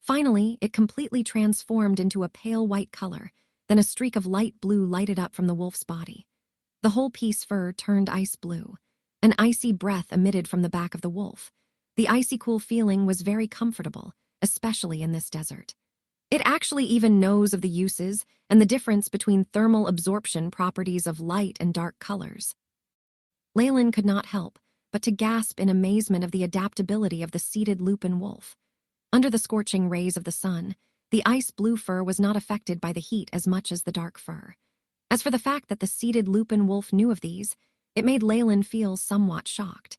Finally, it completely transformed into a pale white color, then a streak of light blue lighted up from the wolf's body. The whole piece fur turned ice blue. An icy breath emitted from the back of the wolf. The icy cool feeling was very comfortable, especially in this desert. It actually even knows of the uses and the difference between thermal absorption properties of light and dark colors. Leyland could not help but to gasp in amazement of the adaptability of the seated lupin wolf. Under the scorching rays of the sun, the ice blue fur was not affected by the heat as much as the dark fur. As for the fact that the seated lupin wolf knew of these, it made Leyland feel somewhat shocked.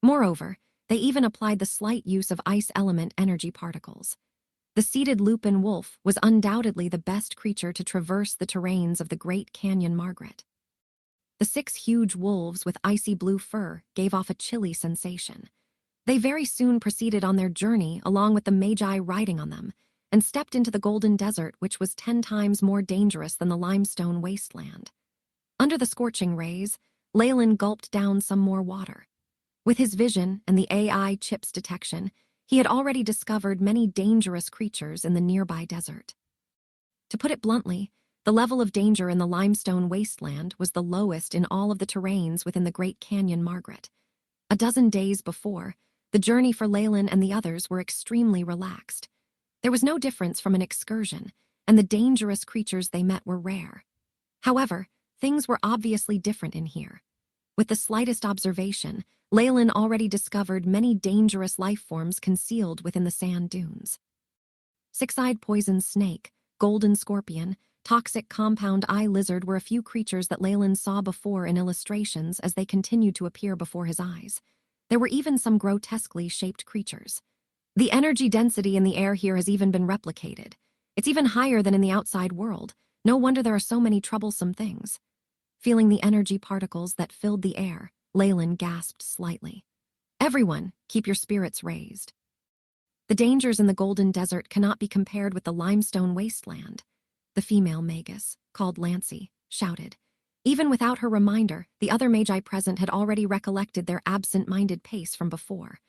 Moreover, they even applied the slight use of ice element energy particles. The seated lupin wolf was undoubtedly the best creature to traverse the terrains of the Great Canyon Margaret. The 6 huge wolves with icy blue fur gave off a chilly sensation. They very soon proceeded on their journey along with the Magi riding on them, and stepped into the golden desert, which was 10 times more dangerous than the limestone wasteland. Under the scorching rays, Leyland gulped down some more water. With his vision and the AI chip's detection, he had already discovered many dangerous creatures in the nearby desert. To put it bluntly, the level of danger in the limestone wasteland was the lowest in all of the terrains within the Great Canyon Margaret. A dozen days before, the journey for Leyland and the others were extremely relaxed. There was no difference from an excursion, and the dangerous creatures they met were rare. However, things were obviously different in here. With the slightest observation, Leyland already discovered many dangerous life forms concealed within the sand dunes. Six-eyed poison snake, golden scorpion, toxic compound eye lizard were a few creatures that Leyland saw before in illustrations as they continued to appear before his eyes. There were even some grotesquely shaped creatures. The energy density in the air here has even been replicated. It's even higher than in the outside world. No wonder there are so many troublesome things. Feeling the energy particles that filled the air, Leyland gasped slightly. Everyone, keep your spirits raised. The dangers in the Golden Desert cannot be compared with the limestone wasteland. The female Magus, called Lancy, shouted. Even without her reminder, the other Magi present had already recollected their absent-minded pace from before.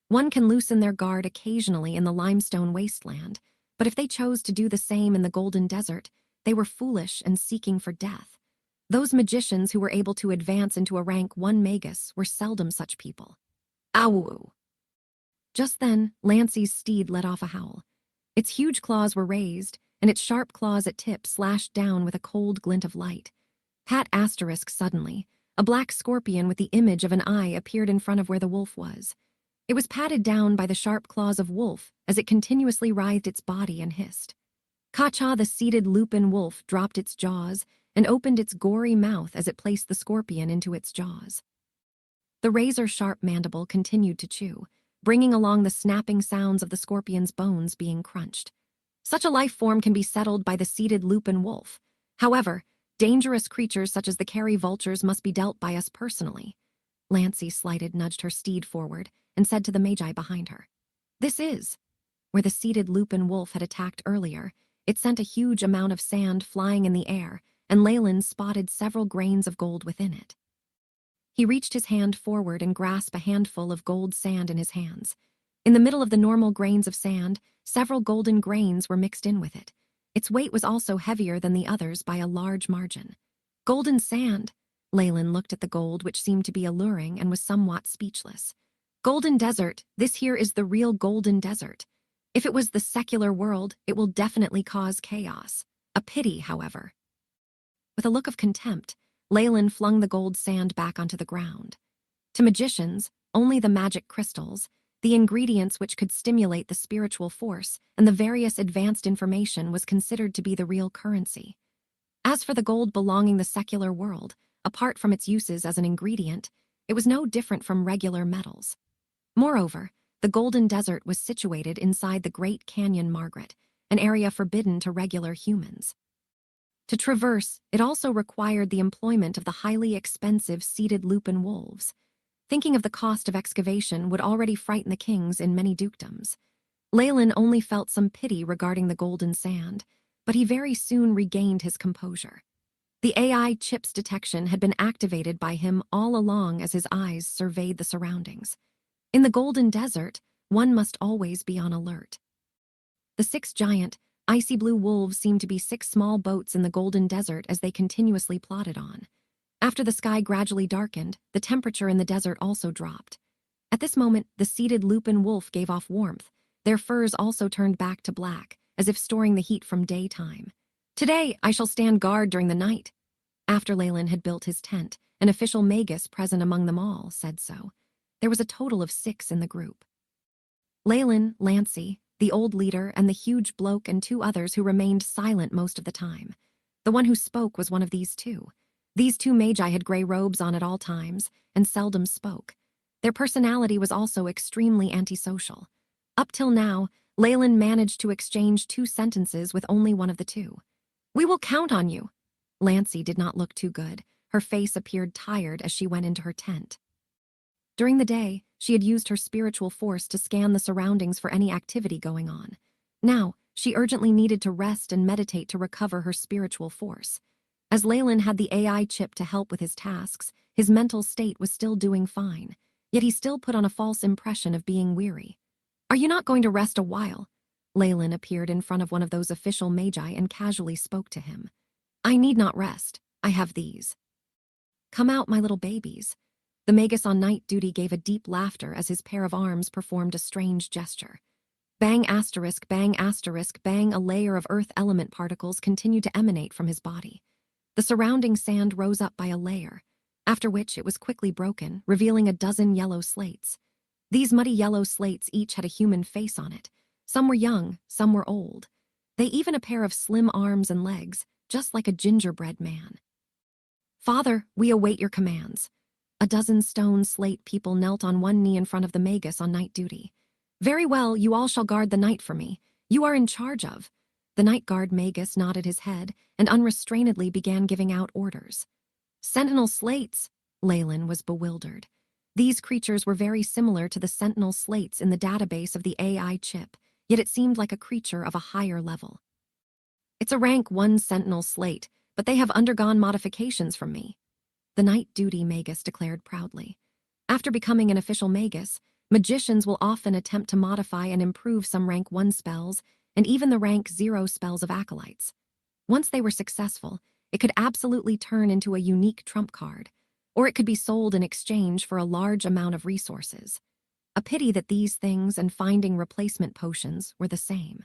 One can loosen their guard occasionally in the limestone wasteland, but if they chose to do the same in the Golden Desert, they were foolish and seeking for death. Those magicians who were able to advance into a rank 1 Magus were seldom such people. Ow! Just then, Lancy's steed let off a howl. Its huge claws were raised, and its sharp claws at tip slashed down with a cold glint of light. Pat asterisk suddenly, a black scorpion with the image of an eye appeared in front of where the wolf was. It was patted down by the sharp claws of wolf as it continuously writhed its body and hissed. Kacha, the seated lupin wolf, dropped its jaws and opened its gory mouth as it placed the scorpion into its jaws. The razor-sharp mandible continued to chew, bringing along the snapping sounds of the scorpion's bones being crunched. Such a life form can be settled by the seated lupin wolf. However, dangerous creatures such as the Carry vultures must be dealt by us personally. Lancy slighted nudged her steed forward and said to the Magi behind her. This is. Where the seated lupin wolf had attacked earlier, it sent a huge amount of sand flying in the air, and Leyland spotted several grains of gold within it. He reached his hand forward and grasped a handful of gold sand in his hands. In the middle of the normal grains of sand, several golden grains were mixed in with it. Its weight was also heavier than the others by a large margin. Golden sand. Leyland looked at the gold, which seemed to be alluring, and was somewhat speechless. Golden Desert, this here is the real Golden Desert. If it was the secular world, it will definitely cause chaos. A pity, however. With a look of contempt, Leyland flung the gold sand back onto the ground. To magicians, only the magic crystals, the ingredients which could stimulate the spiritual force, and the various advanced information was considered to be the real currency. As for the gold belonging the secular world, apart from its uses as an ingredient, it was no different from regular metals. Moreover, the Golden Desert was situated inside the Great Canyon Margaret, an area forbidden to regular humans. To traverse, it also required the employment of the highly expensive seated lupin wolves. Thinking of the cost of excavation would already frighten the kings in many dukedoms. Leyland only felt some pity regarding the golden sand, but he very soon regained his composure. The AI chip's detection had been activated by him all along as his eyes surveyed the surroundings. In the Golden Desert, one must always be on alert. The 6 giant, icy blue wolves seemed to be 6 small boats in the golden desert as they continuously plodded on. After the sky gradually darkened, the temperature in the desert also dropped. At this moment, the seated lupin wolf gave off warmth. Their furs also turned back to black, as if storing the heat from daytime. Today, I shall stand guard during the night. After Leyland had built his tent, an official Magus present among them all said so. There was a total of 6 in the group. Leyland, Lancey, the old leader, and the huge bloke and 2 others who remained silent most of the time. The one who spoke was one of these 2. These 2 magi had gray robes on at all times and seldom spoke. Their personality was also extremely antisocial. Up till now, Leyland managed to exchange 2 sentences with only one of the 2. "We will count on you." Lancey did not look too good. Her face appeared tired as she went into her tent. During the day, she had used her spiritual force to scan the surroundings for any activity going on. Now, she urgently needed to rest and meditate to recover her spiritual force. As Leyland had the AI chip to help with his tasks, his mental state was still doing fine, yet he still put on a false impression of being weary. "Are you not going to rest a while?" Leyland appeared in front of one of those official magi and casually spoke to him. "I need not rest. I have these." "Come out, my little babies." The Magus on night duty gave a deep laughter as his pair of arms performed a strange gesture. Bang asterisk, bang asterisk, bang, a layer of earth element particles continued to emanate from his body. The surrounding sand rose up by a layer, after which it was quickly broken, revealing a dozen yellow slates. These muddy yellow slates each had a human face on it. Some were young, some were old. They even a pair of slim arms and legs, just like a gingerbread man. "Father, we await your commands." A dozen stone slate people knelt on one knee in front of the Magus on night duty. "Very well, you all shall guard the night for me. You are in charge of." The night guard Magus nodded his head and unrestrainedly began giving out orders. "Sentinel slates." Leyland was bewildered. These creatures were very similar to the sentinel slates in the database of the AI chip, yet it seemed like a creature of a higher level. "It's a rank 1 sentinel slate, but they have undergone modifications from me," the night duty Magus declared proudly. After becoming an official Magus, magicians will often attempt to modify and improve some rank 1 spells and even the rank 0 spells of acolytes. Once they were successful, it could absolutely turn into a unique trump card, or it could be sold in exchange for a large amount of resources. A pity that these things and finding replacement potions were the same.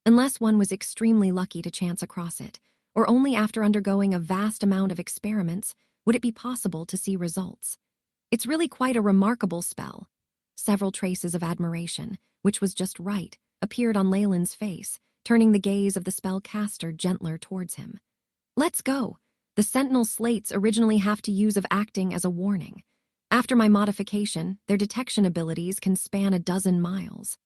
Unless one was extremely lucky to chance across it, or only after undergoing a vast amount of experiments would it be possible to see results. It's really quite a remarkable spell. Several traces of admiration, which was just right, appeared on Leyland's face, turning the gaze of the spellcaster gentler towards him. "Let's go. The sentinel slates originally have to use of acting as a warning. After my modification, their detection abilities can span a dozen miles."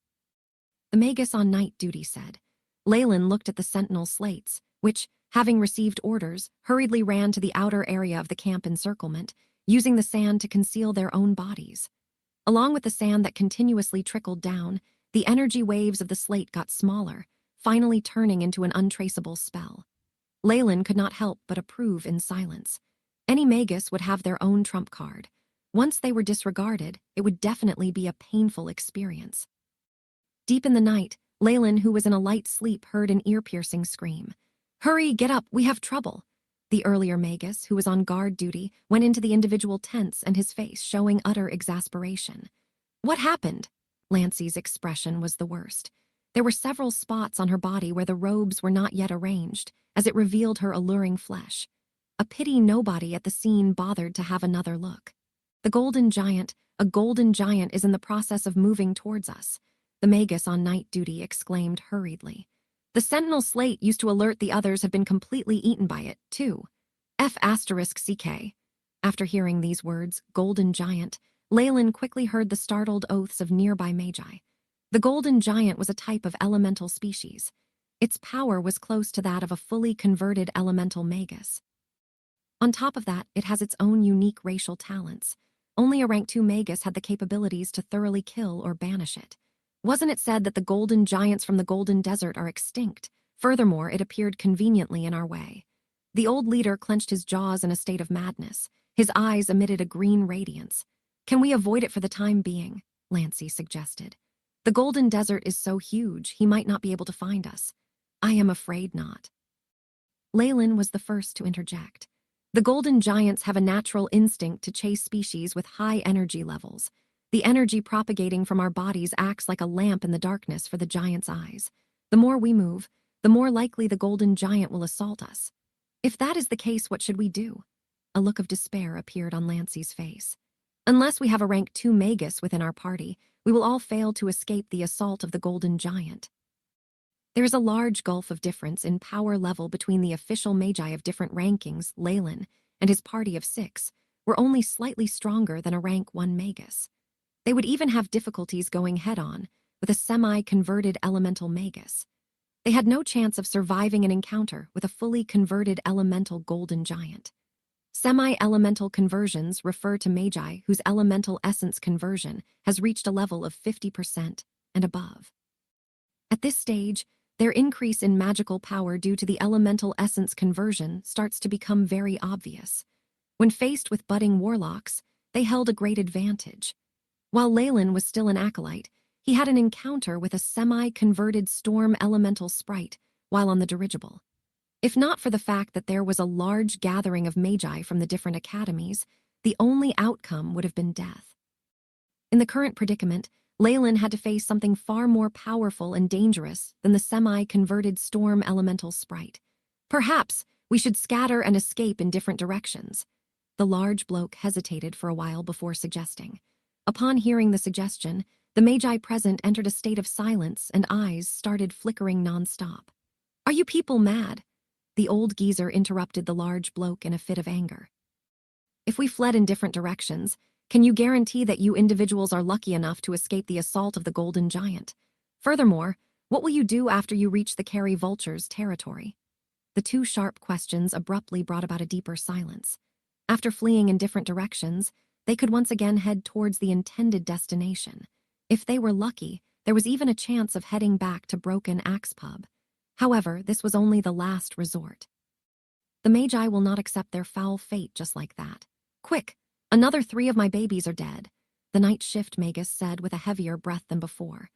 The Magus on night duty said. Leyland looked at the sentinel slates, which, having received orders, hurriedly ran to the outer area of the camp encirclement, using the sand to conceal their own bodies. Along with the sand that continuously trickled down, the energy waves of the slate got smaller, finally turning into an untraceable spell. Leyland could not help but approve in silence. Any Magus would have their own trump card. Once they were disregarded, it would definitely be a painful experience. Deep in the night, Leyland, who was in a light sleep, heard an ear-piercing scream. "Hurry, get up, we have trouble." The earlier Magus, who was on guard duty, went into the individual tents and his face showing utter exasperation. "What happened?" Lancey's expression was the worst. There were several spots on her body where the robes were not yet arranged, as it revealed her alluring flesh. A pity nobody at the scene bothered to have another look. A golden giant is in the process of moving towards us," the Magus on night duty exclaimed hurriedly. "The sentinel slate used to alert the others have been completely eaten by it, too. F***CK. After hearing these words, golden giant, Leyland quickly heard the startled oaths of nearby magi. The golden giant was a type of elemental species. Its power was close to that of a fully converted elemental Magus. On top of that, it has its own unique racial talents. Only a rank 2 Magus had the capabilities to thoroughly kill or banish it. Wasn't it said that the golden giants from the golden desert are extinct? Furthermore, it appeared conveniently in our way. The old leader clenched his jaws in a state of madness. His eyes emitted a green radiance. "Can we avoid it for the time being?" Lancey suggested. The golden desert is so huge, he might not be able to find us. I am afraid not. Leyland was the first to interject. The golden giants have a natural instinct to chase species with high energy levels. The energy propagating from our bodies acts like a lamp in the darkness for the giant's eyes. The more we move, the more likely the golden giant will assault us. If that is the case, what should we do? A look of despair appeared on Lancey's face. Unless we have a rank 2 Magus within our party, we will all fail to escape the assault of the golden giant. There is a large gulf of difference in power level between the official magi of different rankings, Leyland, and his party of 6, were only slightly stronger than a rank 1 Magus. They would even have difficulties going head-on with a semi-converted elemental Magus. They had no chance of surviving an encounter with a fully converted elemental golden giant. Semi-elemental conversions refer to magi whose elemental essence conversion has reached a level of 50% and above. At this stage, their increase in magical power due to the elemental essence conversion starts to become very obvious. When faced with budding warlocks, they held a great advantage. While Leyland was still an acolyte, he had an encounter with a semi-converted storm elemental sprite while on the dirigible. If not for the fact that there was a large gathering of magi from the different academies, the only outcome would have been death. In the current predicament, Leyland had to face something far more powerful and dangerous than the semi-converted storm elemental sprite. Perhaps we should scatter and escape in different directions. The large bloke hesitated for a while before suggesting. Upon hearing the suggestion, the magi present entered a state of silence and eyes started flickering non-stop. "Are you people mad?" The old geezer interrupted the large bloke in a fit of anger. "If we fled in different directions, can you guarantee that you individuals are lucky enough to escape the assault of the golden giant? Furthermore, what will you do after you reach the Carry Vulture's territory?" The two sharp questions abruptly brought about a deeper silence. After fleeing in different directions, they could once again head towards the intended destination. If they were lucky, there was even a chance of heading back to Broken Axe Pub. However, this was only the last resort. The magi will not accept their foul fate just like that. "Quick! Another 3 of my babies are dead," the night shift Magus said with a heavier breath than before.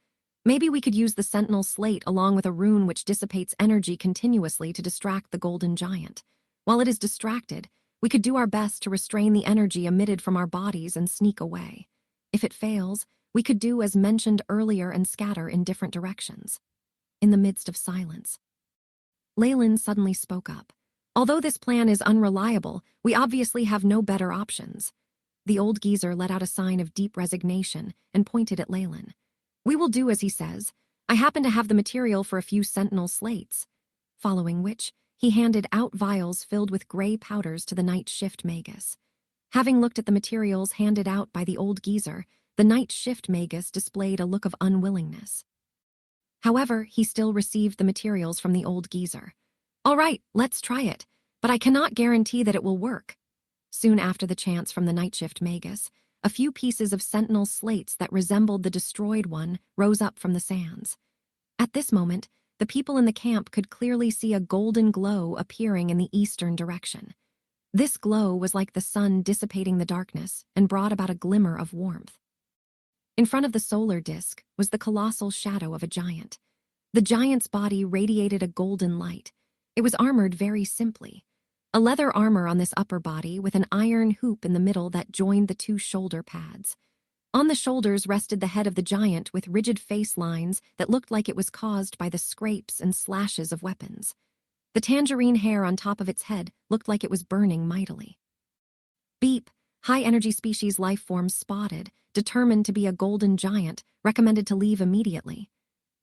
"Maybe we could use the Sentinel Slate along with a rune which dissipates energy continuously to distract the golden giant. While it is distracted, we could do our best to restrain the energy emitted from our bodies and sneak away. If it fails, we could do as mentioned earlier and scatter in different directions." In the midst of silence, Leyland suddenly spoke up. "Although this plan is unreliable, we obviously have no better options." The old geezer let out a sign of deep resignation and pointed at Leyland. "We will do as he says. I happen to have the material for a few sentinel slates." Following which, he handed out vials filled with gray powders to the night shift Magus. Having looked at the materials handed out by the old geezer, the night shift Magus displayed a look of unwillingness. However, he still received the materials from the old geezer. "All right, let's try it, but I cannot guarantee that it will work." Soon after the chants from the night shift Magus, a few pieces of sentinel slates that resembled the destroyed one rose up from the sands. At this moment, the people in the camp could clearly see a golden glow appearing in the eastern direction. This glow was like the sun dissipating the darkness and brought about a glimmer of warmth. In front of the solar disk was the colossal shadow of a giant. The giant's body radiated a golden light. It was armored very simply. A leather armor on this upper body with an iron hoop in the middle that joined the 2 shoulder pads. On the shoulders rested the head of the giant with rigid face lines that looked like it was caused by the scrapes and slashes of weapons. The tangerine hair on top of its head looked like it was burning mightily. "Beep, high-energy species life forms spotted, determined to be a golden giant, recommended to leave immediately."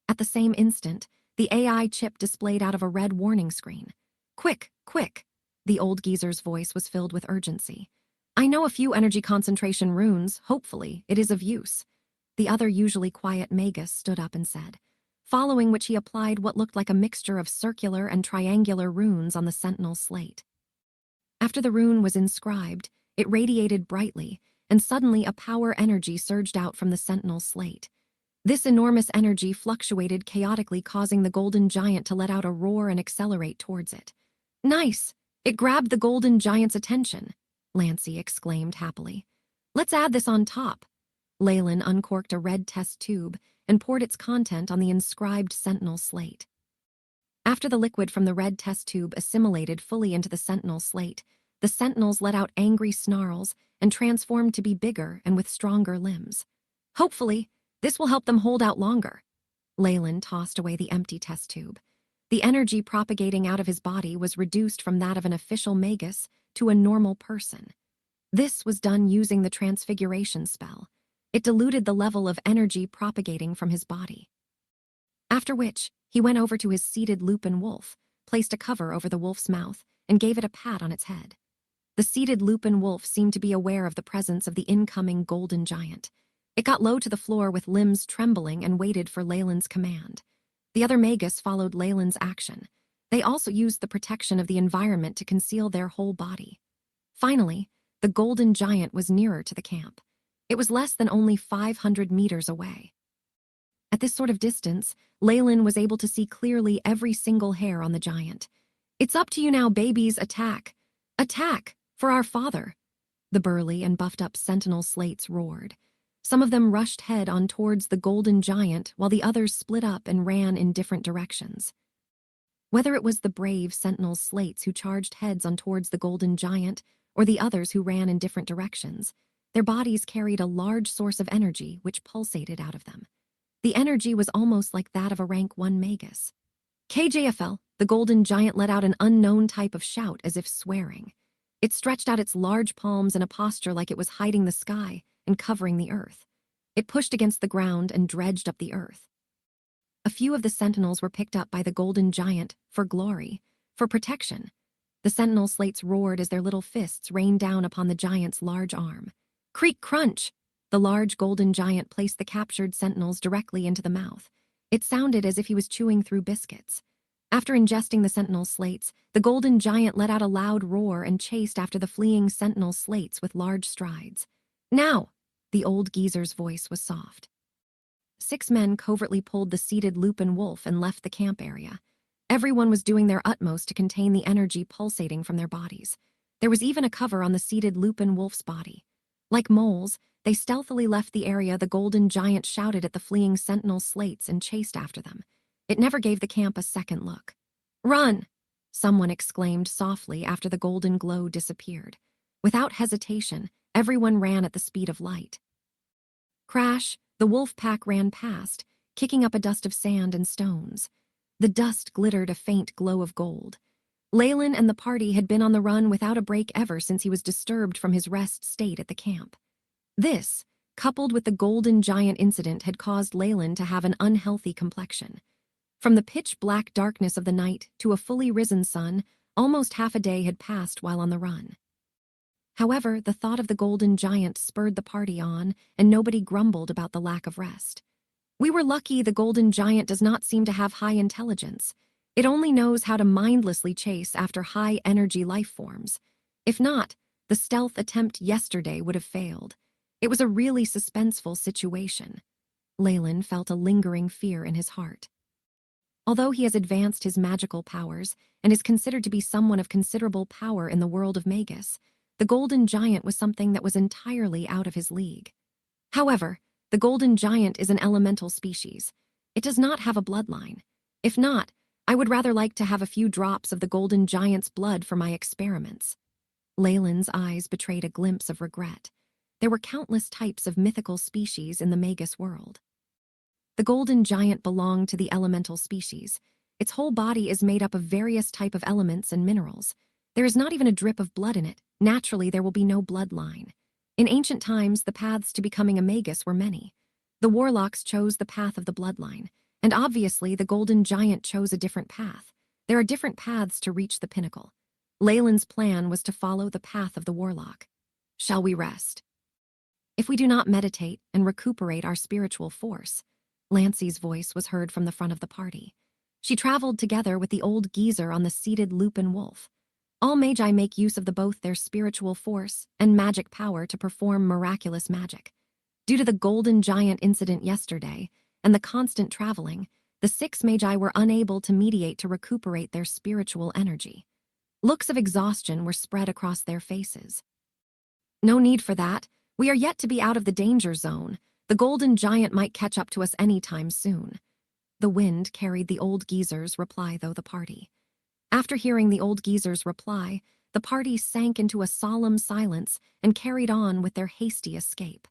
At the same instant, the AI chip displayed out of a red warning screen. "Quick, quick!" The old geezer's voice was filled with urgency. "I know a few energy concentration runes, hopefully it is of use." The other usually quiet Magus stood up and said, following which he applied what looked like a mixture of circular and triangular runes on the sentinel slate. After the rune was inscribed, it radiated brightly, and suddenly a power energy surged out from the sentinel slate. This enormous energy fluctuated chaotically, causing the golden giant to let out a roar and accelerate towards it. "Nice! It grabbed the golden giant's attention," Lancey exclaimed happily. "Let's add this on top." Leyland uncorked a red test tube and poured its content on the inscribed sentinel slate. After the liquid from the red test tube assimilated fully into the sentinel slate, the sentinels let out angry snarls and transformed to be bigger and with stronger limbs. Hopefully, this will help them hold out longer. Leyland tossed away the empty test tube. The energy propagating out of his body was reduced from that of an official Magus to a normal person. This was done using the transfiguration spell. It diluted the level of energy propagating from his body. After which, he went over to his seated lupin wolf, placed a cover over the wolf's mouth, and gave it a pat on its head. The seated lupin wolf seemed to be aware of the presence of the incoming golden giant. It got low to the floor with limbs trembling and waited for Leyland's command. The other Magus followed Leyland's action. They also used the protection of the environment to conceal their whole body. Finally, the golden giant was nearer to the camp. It was less than only 500 meters away. At this sort of distance, Leyland was able to see clearly every single hair on the giant. "It's up to you now, babies, attack! Attack! For our father!" The burly and buffed-up sentinel slates roared. Some of them rushed head on towards the golden giant while the others split up and ran in different directions. Whether it was the brave sentinel slates who charged heads on towards the golden giant or the others who ran in different directions, their bodies carried a large source of energy which pulsated out of them. The energy was almost like that of a rank 1 Magus. KJFL, the golden giant let out an unknown type of shout as if swearing. It stretched out its large palms in a posture like it was hiding the sky and covering the earth. It pushed against the ground and dredged up the earth. A few of the sentinels were picked up by the golden giant for glory, for protection. The sentinel slates roared as their little fists rained down upon the giant's large arm. Creak crunch! The large golden giant placed the captured sentinels directly into the mouth. It sounded as if he was chewing through biscuits. After ingesting the sentinel slates, the golden giant let out a loud roar and chased after the fleeing sentinel slates with large strides. "Now!" The old geezer's voice was soft. 6 men covertly pulled the seated lupin wolf and left the camp area. Everyone was doing their utmost to contain the energy pulsating from their bodies. There was even a cover on the seated lupin wolf's body. Like moles, they stealthily left the area. The golden giant shouted at the fleeing sentinel slates and chased after them. It never gave the camp a second look. "Run!" someone exclaimed softly after the golden glow disappeared. Without hesitation, everyone ran at the speed of light. Crash! The wolf pack ran past, kicking up a dust of sand and stones. The dust glittered a faint glow of gold. Leyland and the party had been on the run without a break ever since he was disturbed from his rest state at the camp. This, coupled with the golden giant incident, had caused Leyland to have an unhealthy complexion. From the pitch-black darkness of the night to a fully risen sun, almost half a day had passed while on the run. However, the thought of the golden giant spurred the party on, and nobody grumbled about the lack of rest. "We were lucky the golden giant does not seem to have high intelligence. It only knows how to mindlessly chase after high-energy life forms. If not, the stealth attempt yesterday would have failed. It was a really suspenseful situation." Leyland felt a lingering fear in his heart. Although he has advanced his magical powers and is considered to be someone of considerable power in the world of Magus, the golden giant was something that was entirely out of his league. However, the golden giant is an elemental species. It does not have a bloodline. If not, I would rather like to have a few drops of the golden giant's blood for my experiments. Leyland's eyes betrayed a glimpse of regret. There were countless types of mythical species in the Magus world. The golden giant belonged to the elemental species. Its whole body is made up of various types of elements and minerals. There is not even a drip of blood in it. Naturally, there will be no bloodline. In ancient times, the paths to becoming a Magus were many. The Warlocks chose the path of the bloodline, and obviously the golden giant chose a different path. There are different paths to reach the pinnacle. Leyland's plan was to follow the path of the Warlock. "Shall we rest? If we do not meditate and recuperate our spiritual force," Lancey's voice was heard from the front of the party. She traveled together with the old geezer on the seated lupin wolf. All magi make use of both their spiritual force and magic power to perform miraculous magic. Due to the golden giant incident yesterday and the constant traveling, the 6 magi were unable to meditate to recuperate their spiritual energy. Looks of exhaustion were spread across their faces. "No need for that. We are yet to be out of the danger zone. The golden giant might catch up to us any time soon. The wind carried the old geezer's reply, though the party. After hearing the old geezer's reply, the party sank into a solemn silence and carried on with their hasty escape.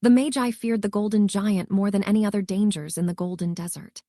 The Magi feared the golden giant more than any other dangers in the golden desert.